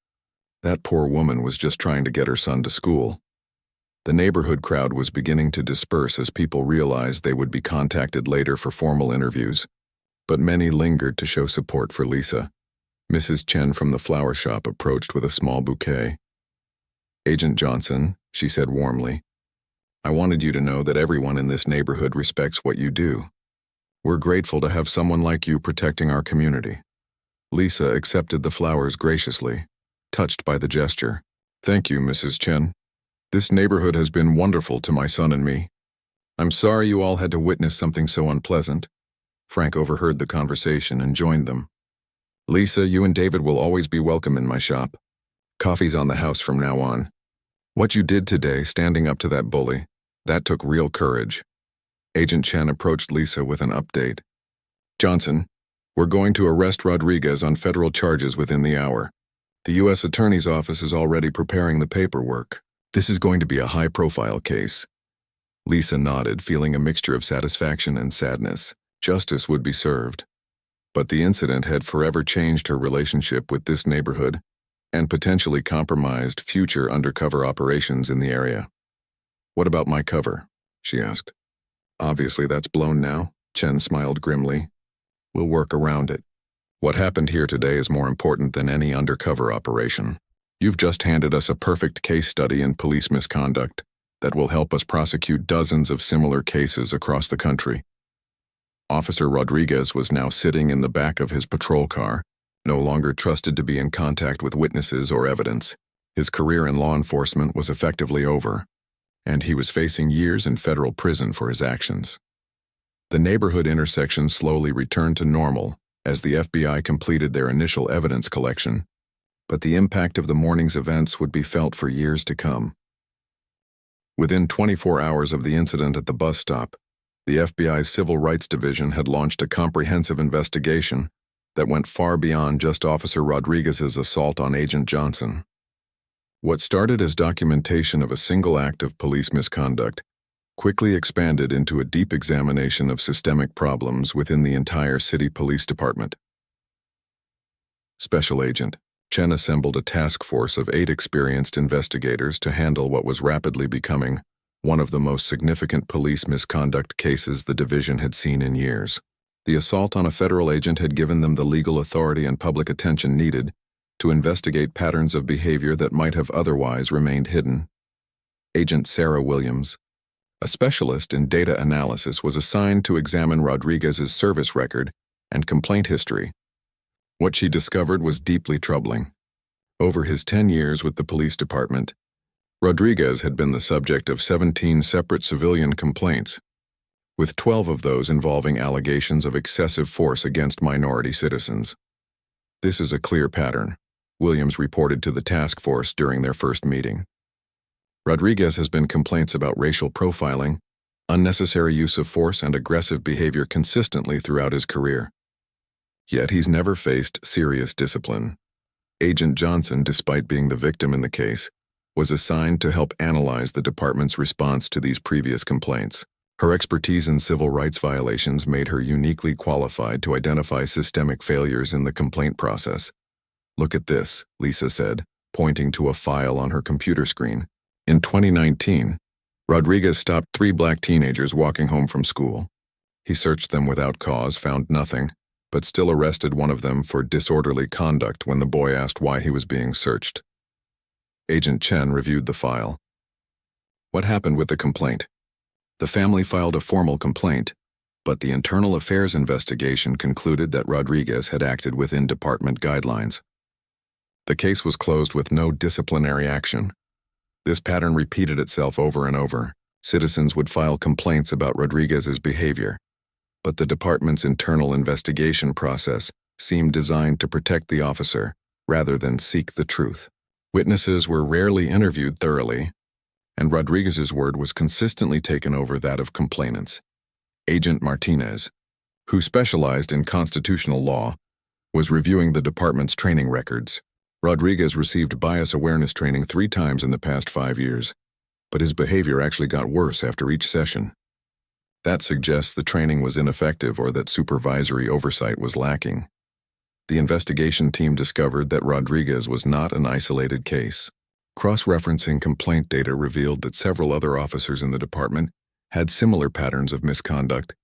That poor woman was just trying to get her son to school." The neighborhood crowd was beginning to disperse as people realized they would be contacted later for formal interviews, but many lingered to show support for Lisa. Mrs. Chen from the flower shop approached with a small bouquet. "Agent Johnson," she said warmly, "I wanted you to know that everyone in this neighborhood respects what you do. We're grateful to have someone like you protecting our community." Lisa accepted the flowers graciously, touched by the gesture. Thank you, Mrs. Chen. This neighborhood has been wonderful to my son and me. I'm sorry you all had to witness something so unpleasant. Frank overheard the conversation and joined them. Lisa, you and David will always be welcome in my shop. Coffee's on the house from now on. What you did today, standing up to that bully, that took real courage. Agent Chen approached Lisa with an update. Johnson, we're going to arrest Rodriguez on federal charges within the hour. The U.S. Attorney's Office is already preparing the paperwork. This is going to be a high-profile case. Lisa nodded, feeling a mixture of satisfaction and sadness. Justice would be served. But the incident had forever changed her relationship with this neighborhood and potentially compromised future undercover operations in the area. What about my cover? She asked. Obviously that's blown now, Chen smiled grimly. We'll work around it. What happened here today is more important than any undercover operation. You've just handed us a perfect case study in police misconduct that will help us prosecute dozens of similar cases across the country. Officer Rodriguez was now sitting in the back of his patrol car, no longer trusted to be in contact with witnesses or evidence. His career in law enforcement was effectively over, and he was facing years in federal prison for his actions. The neighborhood intersection slowly returned to normal as the FBI completed their initial evidence collection, but the impact of the morning's events would be felt for years to come. Within 24 hours of the incident at the bus stop, the FBI's Civil Rights Division had launched a comprehensive investigation that went far beyond just Officer Rodriguez's assault on Agent Johnson. What started as documentation of a single act of police misconduct quickly expanded into a deep examination of systemic problems within the entire city police department. Special Agent Chen assembled a task force of 8 experienced investigators to handle what was rapidly becoming one of the most significant police misconduct cases the division had seen in years. The assault on a federal agent had given them the legal authority and public attention needed to investigate patterns of behavior that might have otherwise remained hidden. Agent Sarah Williams, a specialist in data analysis, was assigned to examine Rodriguez's service record and complaint history. What she discovered was deeply troubling. Over his 10 years with the police department, Rodriguez had been the subject of 17 separate civilian complaints, with 12 of those involving allegations of excessive force against minority citizens. This is a clear pattern, Williams reported to the task force during their first meeting. Rodriguez has been complaints about racial profiling, unnecessary use of force, and aggressive behavior consistently throughout his career. Yet he's never faced serious discipline. Agent Johnson, despite being the victim in the case, was assigned to help analyze the department's response to these previous complaints. Her expertise in civil rights violations made her uniquely qualified to identify systemic failures in the complaint process. Look at this, Lisa said, pointing to a file on her computer screen. In 2019, Rodriguez stopped 3 black teenagers walking home from school. He searched them without cause, found nothing, but still arrested one of them for disorderly conduct when the boy asked why he was being searched. Agent Chen reviewed the file. What happened with the complaint? The family filed a formal complaint, but the internal affairs investigation concluded that Rodriguez had acted within department guidelines. The case was closed with no disciplinary action. This pattern repeated itself over and over. Citizens would file complaints about Rodriguez's behavior, but the department's internal investigation process seemed designed to protect the officer rather than seek the truth. Witnesses were rarely interviewed thoroughly, and Rodriguez's word was consistently taken over that of complainants. Agent Martinez, who specialized in constitutional law, was reviewing the department's training records. Rodriguez received bias awareness training 3 times in the past 5 years, but his behavior actually got worse after each session. That suggests the training was ineffective or that supervisory oversight was lacking. The investigation team discovered that Rodriguez was not an isolated case. Cross-referencing complaint data revealed that several other officers in the department had similar patterns of misconduct,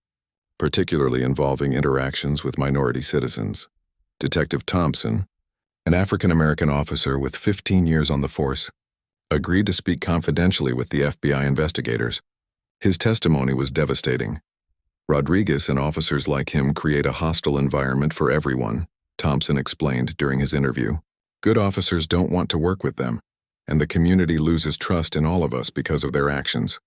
particularly involving interactions with minority citizens. Detective Thompson, an African-American officer with 15 years on the force, agreed to speak confidentially with the FBI investigators. His testimony was devastating. Rodriguez and officers like him create a hostile environment for everyone, Thompson explained during his interview. Good officers don't want to work with them, and the community loses trust in all of us because of their actions.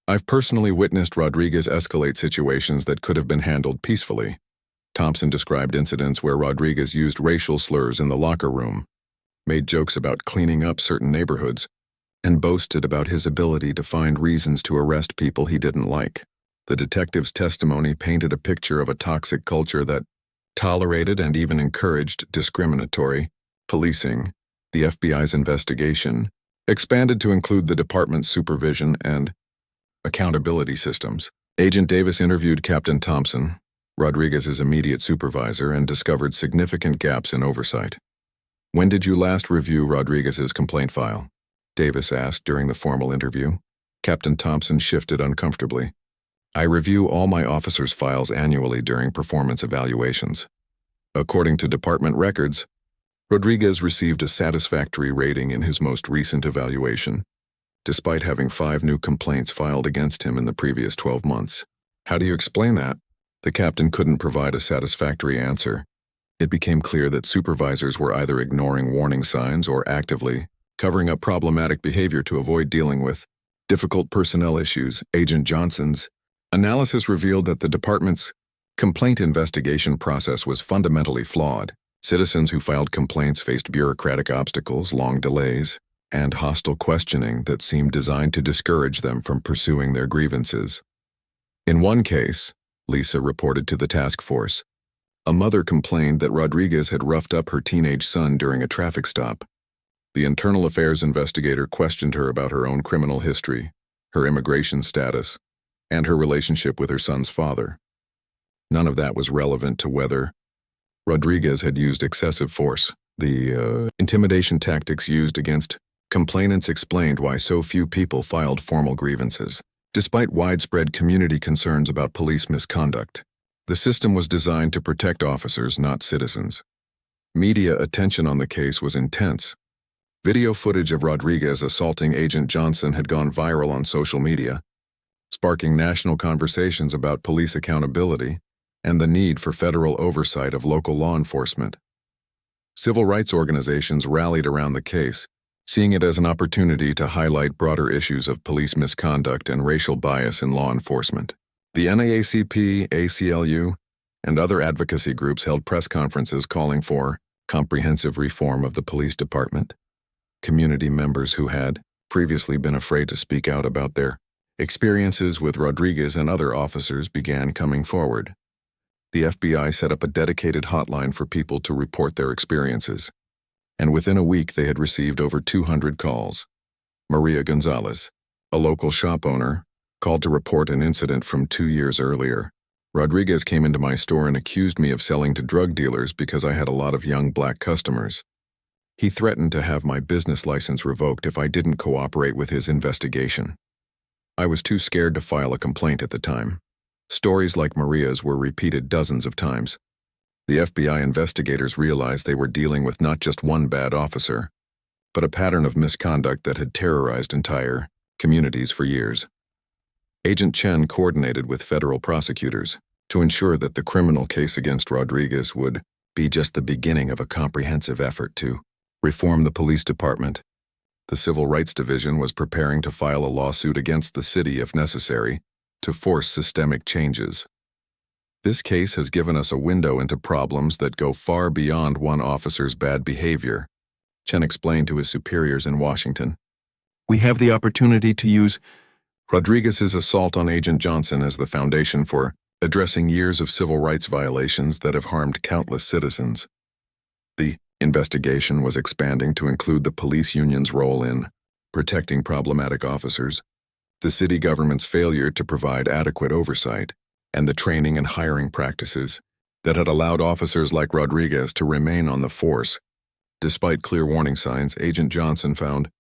I've personally witnessed Rodriguez escalate situations that could have been handled peacefully. Thompson described incidents where Rodriguez used racial slurs in the locker room, made jokes about cleaning up certain neighborhoods, and boasted about his ability to find reasons to arrest people he didn't like. The detective's testimony painted a picture of a toxic culture that tolerated and even encouraged discriminatory policing. The FBI's investigation expanded to include the department's supervision and accountability systems. Agent Davis interviewed Captain Thompson, Rodriguez's immediate supervisor, and discovered significant gaps in oversight. When did you last review Rodriguez's complaint file? Davis asked during the formal interview. Captain Thompson shifted uncomfortably. I review all my officers' files annually during performance evaluations. According to department records, Rodriguez received a satisfactory rating in his most recent evaluation, despite having 5 new complaints filed against him in the previous 12 months. How do you explain that? The captain couldn't provide a satisfactory answer. It became clear that supervisors were either ignoring warning signs or actively covering up problematic behavior to avoid dealing with difficult personnel issues. Agent Johnson's analysis revealed that the department's complaint investigation process was fundamentally flawed. Citizens who filed complaints faced bureaucratic obstacles, long delays, and hostile questioning that seemed designed to discourage them from pursuing their grievances. In one case, Lisa reported to the task force, a mother complained that Rodriguez had roughed up her teenage son during a traffic stop. The internal affairs investigator questioned her about her own criminal history, her immigration status, and her relationship with her son's father. None of that was relevant to whether Rodriguez had used excessive force. The intimidation tactics used against complainants explained why so few people filed formal grievances. Despite widespread community concerns about police misconduct, the system was designed to protect officers, not citizens. Media attention on the case was intense. Video footage of Rodriguez assaulting Agent Johnson had gone viral on social media, sparking national conversations about police accountability and the need for federal oversight of local law enforcement. Civil rights organizations rallied around the case, seeing it as an opportunity to highlight broader issues of police misconduct and racial bias in law enforcement. The NAACP, ACLU, and other advocacy groups held press conferences calling for comprehensive reform of the police department. Community members who had previously been afraid to speak out about their experiences with Rodriguez and other officers began coming forward. The FBI set up a dedicated hotline for people to report their experiences, and within a week they had received over 200 calls. Maria Gonzalez, a local shop owner, called to report an incident from 2 years earlier. Rodriguez came into my store and accused me of selling to drug dealers because I had a lot of young black customers. He threatened to have my business license revoked if I didn't cooperate with his investigation. I was too scared to file a complaint at the time. Stories like Maria's were repeated dozens of times. The FBI investigators realized they were dealing with not just one bad officer, but a pattern of misconduct that had terrorized entire communities for years. Agent Chen coordinated with federal prosecutors to ensure that the criminal case against Rodriguez would be just the beginning of a comprehensive effort to reform the police department. The Civil Rights Division was preparing to file a lawsuit against the city if necessary to force systemic changes. This case has given us a window into problems that go far beyond one officer's bad behavior, Chen explained to his superiors in Washington. We have the opportunity to use Rodriguez's assault on Agent Johnson as the foundation for addressing years of civil rights violations that have harmed countless citizens. The investigation was expanding to include the police union's role in protecting problematic officers, the city government's failure to provide adequate oversight, and the training and hiring practices that had allowed officers like Rodriguez to remain on the force. Despite clear warning signs, Agent Johnson found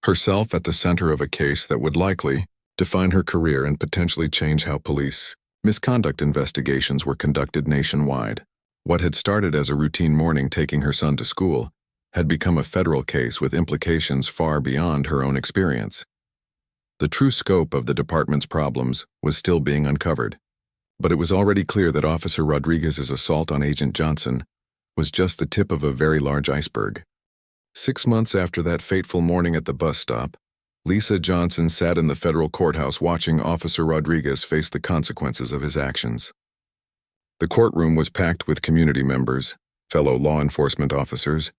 herself at the center of a case that would likely define her career and potentially change how police misconduct investigations were conducted nationwide. What had started as a routine morning taking her son to school had become a federal case with implications far beyond her own experience. The true scope of the department's problems was still being uncovered, but it was already clear that Officer Rodriguez's assault on Agent Johnson was just the tip of a very large iceberg. 6 months after that fateful morning at the bus stop, Lisa Johnson sat in the federal courthouse watching Officer Rodriguez face the consequences of his actions. The courtroom was packed with community members, fellow law enforcement officers,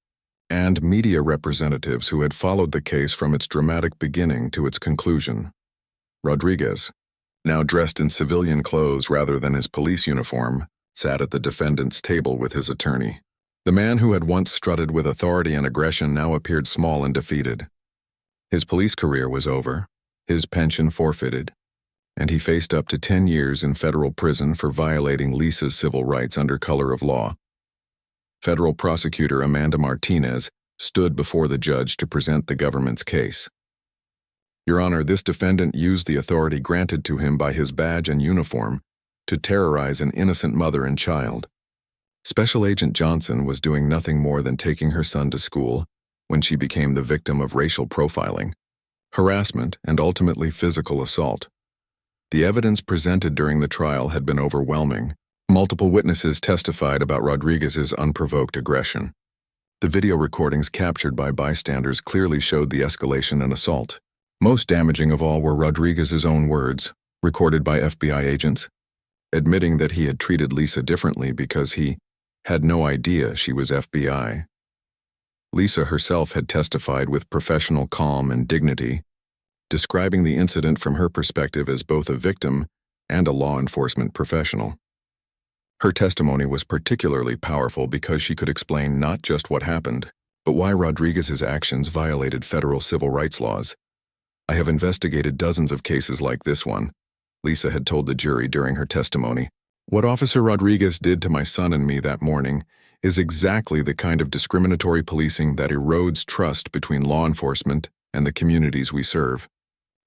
and media representatives who had followed the case from its dramatic beginning to its conclusion. Rodriguez, now dressed in civilian clothes rather than his police uniform, sat at the defendant's table with his attorney. The man who had once strutted with authority and aggression now appeared small and defeated. His police career was over, his pension forfeited, and he faced up to 10 years in federal prison for violating Lisa's civil rights under color of law. Federal prosecutor Amanda Martinez stood before the judge to present the government's case. Your Honor, this defendant used the authority granted to him by his badge and uniform to terrorize an innocent mother and child. Special Agent Johnson was doing nothing more than taking her son to school when she became the victim of racial profiling, harassment, and ultimately physical assault. The evidence presented during the trial had been overwhelming. Multiple witnesses testified about Rodriguez's unprovoked aggression. The video recordings captured by bystanders clearly showed the escalation and assault. Most damaging of all were Rodriguez's own words, recorded by FBI agents, admitting that he had treated Lisa differently because he had no idea she was FBI. Lisa herself had testified with professional calm and dignity, describing the incident from her perspective as both a victim and a law enforcement professional. Her testimony was particularly powerful because she could explain not just what happened, but why Rodriguez's actions violated federal civil rights laws. I have investigated dozens of cases like this one, Lisa had told the jury during her testimony. What Officer Rodriguez did to my son and me that morning is exactly the kind of discriminatory policing that erodes trust between law enforcement and the communities we serve.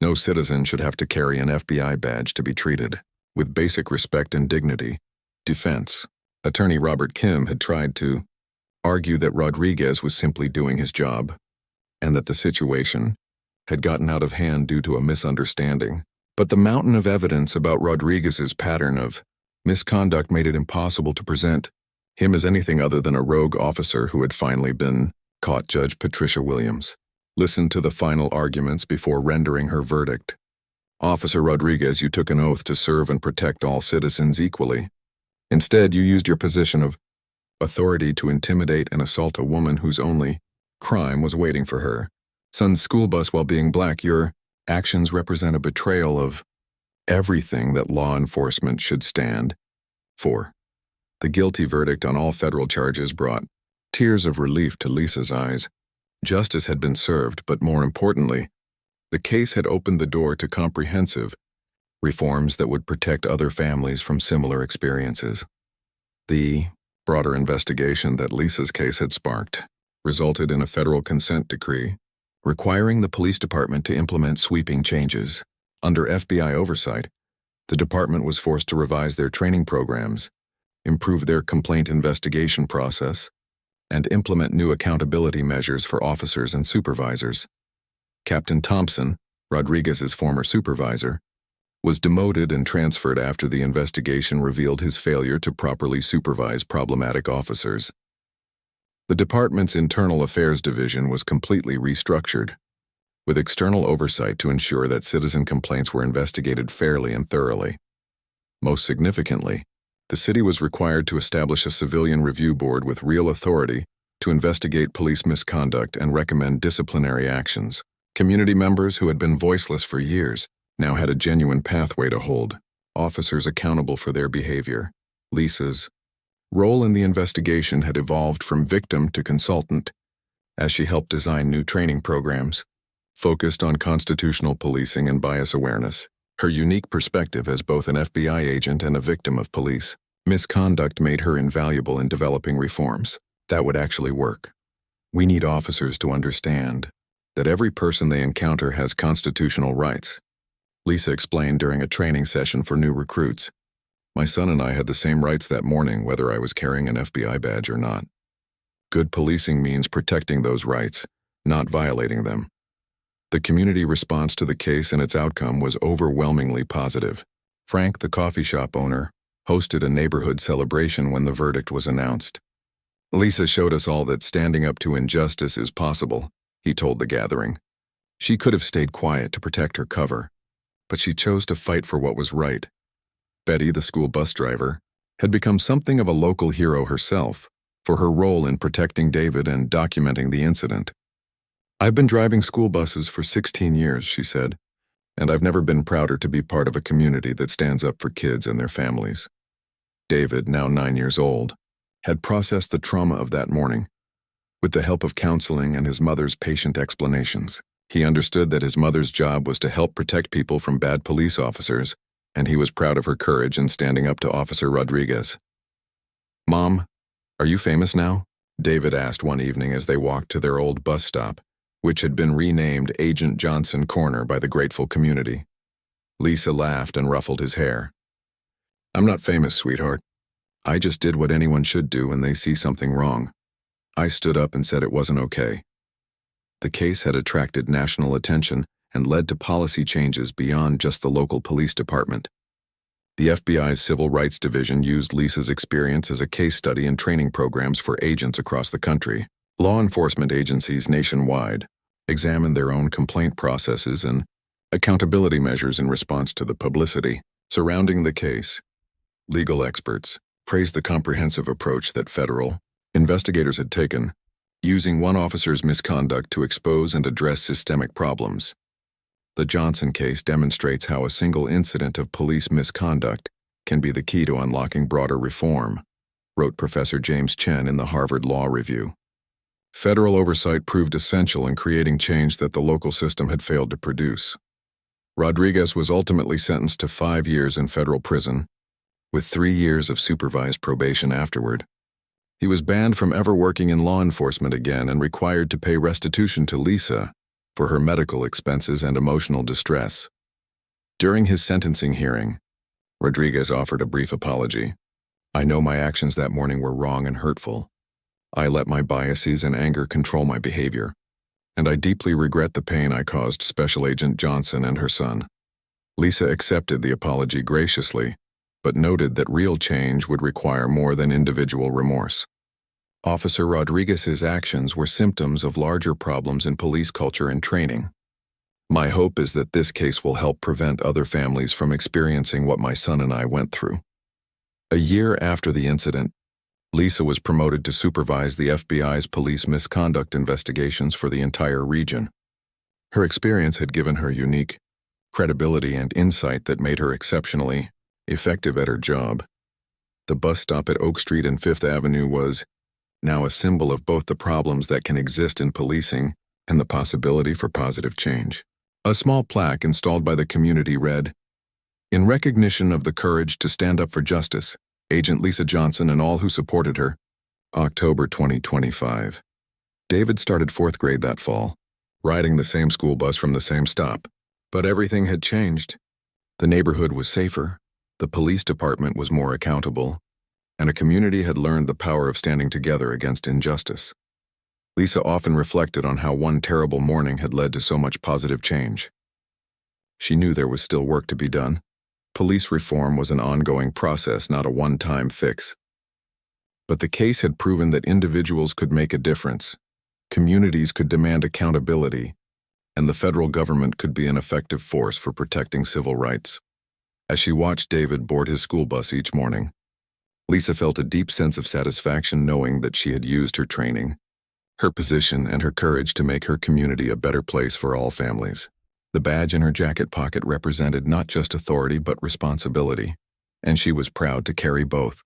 No citizen should have to carry an FBI badge to be treated with basic respect and dignity. Defense attorney Robert Kim had tried to argue that Rodriguez was simply doing his job and that the situation had gotten out of hand due to a misunderstanding. But the mountain of evidence about Rodriguez's pattern of misconduct made it impossible to present him as anything other than a rogue officer who had finally been caught. Judge Patricia Williams listened to the final arguments before rendering her verdict. Officer Rodriguez, you took an oath to serve and protect all citizens equally. Instead, you used your position of authority to intimidate and assault a woman whose only crime was waiting for her son's school bus while being black. Your actions represent a betrayal of everything that law enforcement should stand for. The guilty verdict on all federal charges brought tears of relief to Lisa's eyes. Justice had been served, but more importantly, the case had opened the door to comprehensive reforms that would protect other families from similar experiences. The broader investigation that Lisa's case had sparked resulted in a federal consent decree requiring the police department to implement sweeping changes. Under FBI oversight, the department was forced to revise their training programs, improve their complaint investigation process, and implement new accountability measures for officers and supervisors. Captain Thompson, Rodriguez's former supervisor, was demoted and transferred after the investigation revealed his failure to properly supervise problematic officers. The department's Internal Affairs Division was completely restructured, with external oversight to ensure that citizen complaints were investigated fairly and thoroughly. Most significantly, the city was required to establish a civilian review board with real authority to investigate police misconduct and recommend disciplinary actions. Community members who had been voiceless for years now had a genuine pathway to hold officers accountable for their behavior. Lisa's role in the investigation had evolved from victim to consultant as she helped design new training programs focused on constitutional policing and bias awareness. Her unique perspective as both an FBI agent and a victim of police misconduct made her invaluable in developing reforms that would actually work. We need officers to understand that every person they encounter has constitutional rights, Lisa explained during a training session for new recruits. My son and I had the same rights that morning, whether I was carrying an FBI badge or not. Good policing means protecting those rights, not violating them. The community response to the case and its outcome was overwhelmingly positive. Frank, the coffee shop owner, hosted a neighborhood celebration when the verdict was announced. Lisa showed us all that standing up to injustice is possible, he told the gathering. She could have stayed quiet to protect her cover, but she chose to fight for what was right. Betty, the school bus driver, had become something of a local hero herself for her role in protecting David and documenting the incident. "I've been driving school buses for 16 years, she said, and I've never been prouder to be part of a community that stands up for kids and their families." David, now 9 years old, had processed the trauma of that morning. With the help of counseling and his mother's patient explanations, he understood that his mother's job was to help protect people from bad police officers, and he was proud of her courage in standing up to Officer Rodriguez. "Mom, are you famous now?" David asked one evening as they walked to their old bus stop, which had been renamed Agent Johnson Corner by the grateful community. Lisa laughed and ruffled his hair. "I'm not famous, sweetheart. I just did what anyone should do when they see something wrong. I stood up and said it wasn't okay." The case had attracted national attention and led to policy changes beyond just the local police department. The FBI's Civil Rights Division used Lisa's experience as a case study in training programs for agents across the country. Law enforcement agencies nationwide examined their own complaint processes and accountability measures in response to the publicity surrounding the case. Legal experts praised the comprehensive approach that federal investigators had taken, using one officer's misconduct to expose and address systemic problems. The Johnson case demonstrates how a single incident of police misconduct can be the key to unlocking broader reform, wrote Professor James Chen in the Harvard Law Review. Federal oversight proved essential in creating change that the local system had failed to produce. Rodriguez was ultimately sentenced to 5 years in federal prison, with 3 years of supervised probation afterward. He was banned from ever working in law enforcement again and required to pay restitution to Lisa for her medical expenses and emotional distress. During his sentencing hearing, Rodriguez offered a brief apology. "I know my actions that morning were wrong and hurtful. I let my biases and anger control my behavior, and I deeply regret the pain I caused Special Agent Johnson and her son." Lisa accepted the apology graciously, but noted that real change would require more than individual remorse. Officer Rodriguez's actions were symptoms of larger problems in police culture and training. "My hope is that this case will help prevent other families from experiencing what my son and I went through." A year after the incident, Lisa was promoted to supervise the FBI's police misconduct investigations for the entire region. Her experience had given her unique credibility and insight that made her exceptionally effective at her job. The bus stop at Oak Street and Fifth Avenue was now a symbol of both the problems that can exist in policing and the possibility for positive change. A small plaque installed by the community read, "In recognition of the courage to stand up for justice, Agent Lisa Johnson and all who supported her, October 2025. David started 4th grade that fall, riding the same school bus from the same stop. But everything had changed. The neighborhood was safer, the police department was more accountable, and a community had learned the power of standing together against injustice." Lisa often reflected on how one terrible morning had led to so much positive change. She knew there was still work to be done. Police reform was an ongoing process, not a one-time fix. But the case had proven that individuals could make a difference, communities could demand accountability, and the federal government could be an effective force for protecting civil rights. As she watched David board his school bus each morning, Lisa felt a deep sense of satisfaction knowing that she had used her training, her position, and her courage to make her community a better place for all families. The badge in her jacket pocket represented not just authority but responsibility, and she was proud to carry both.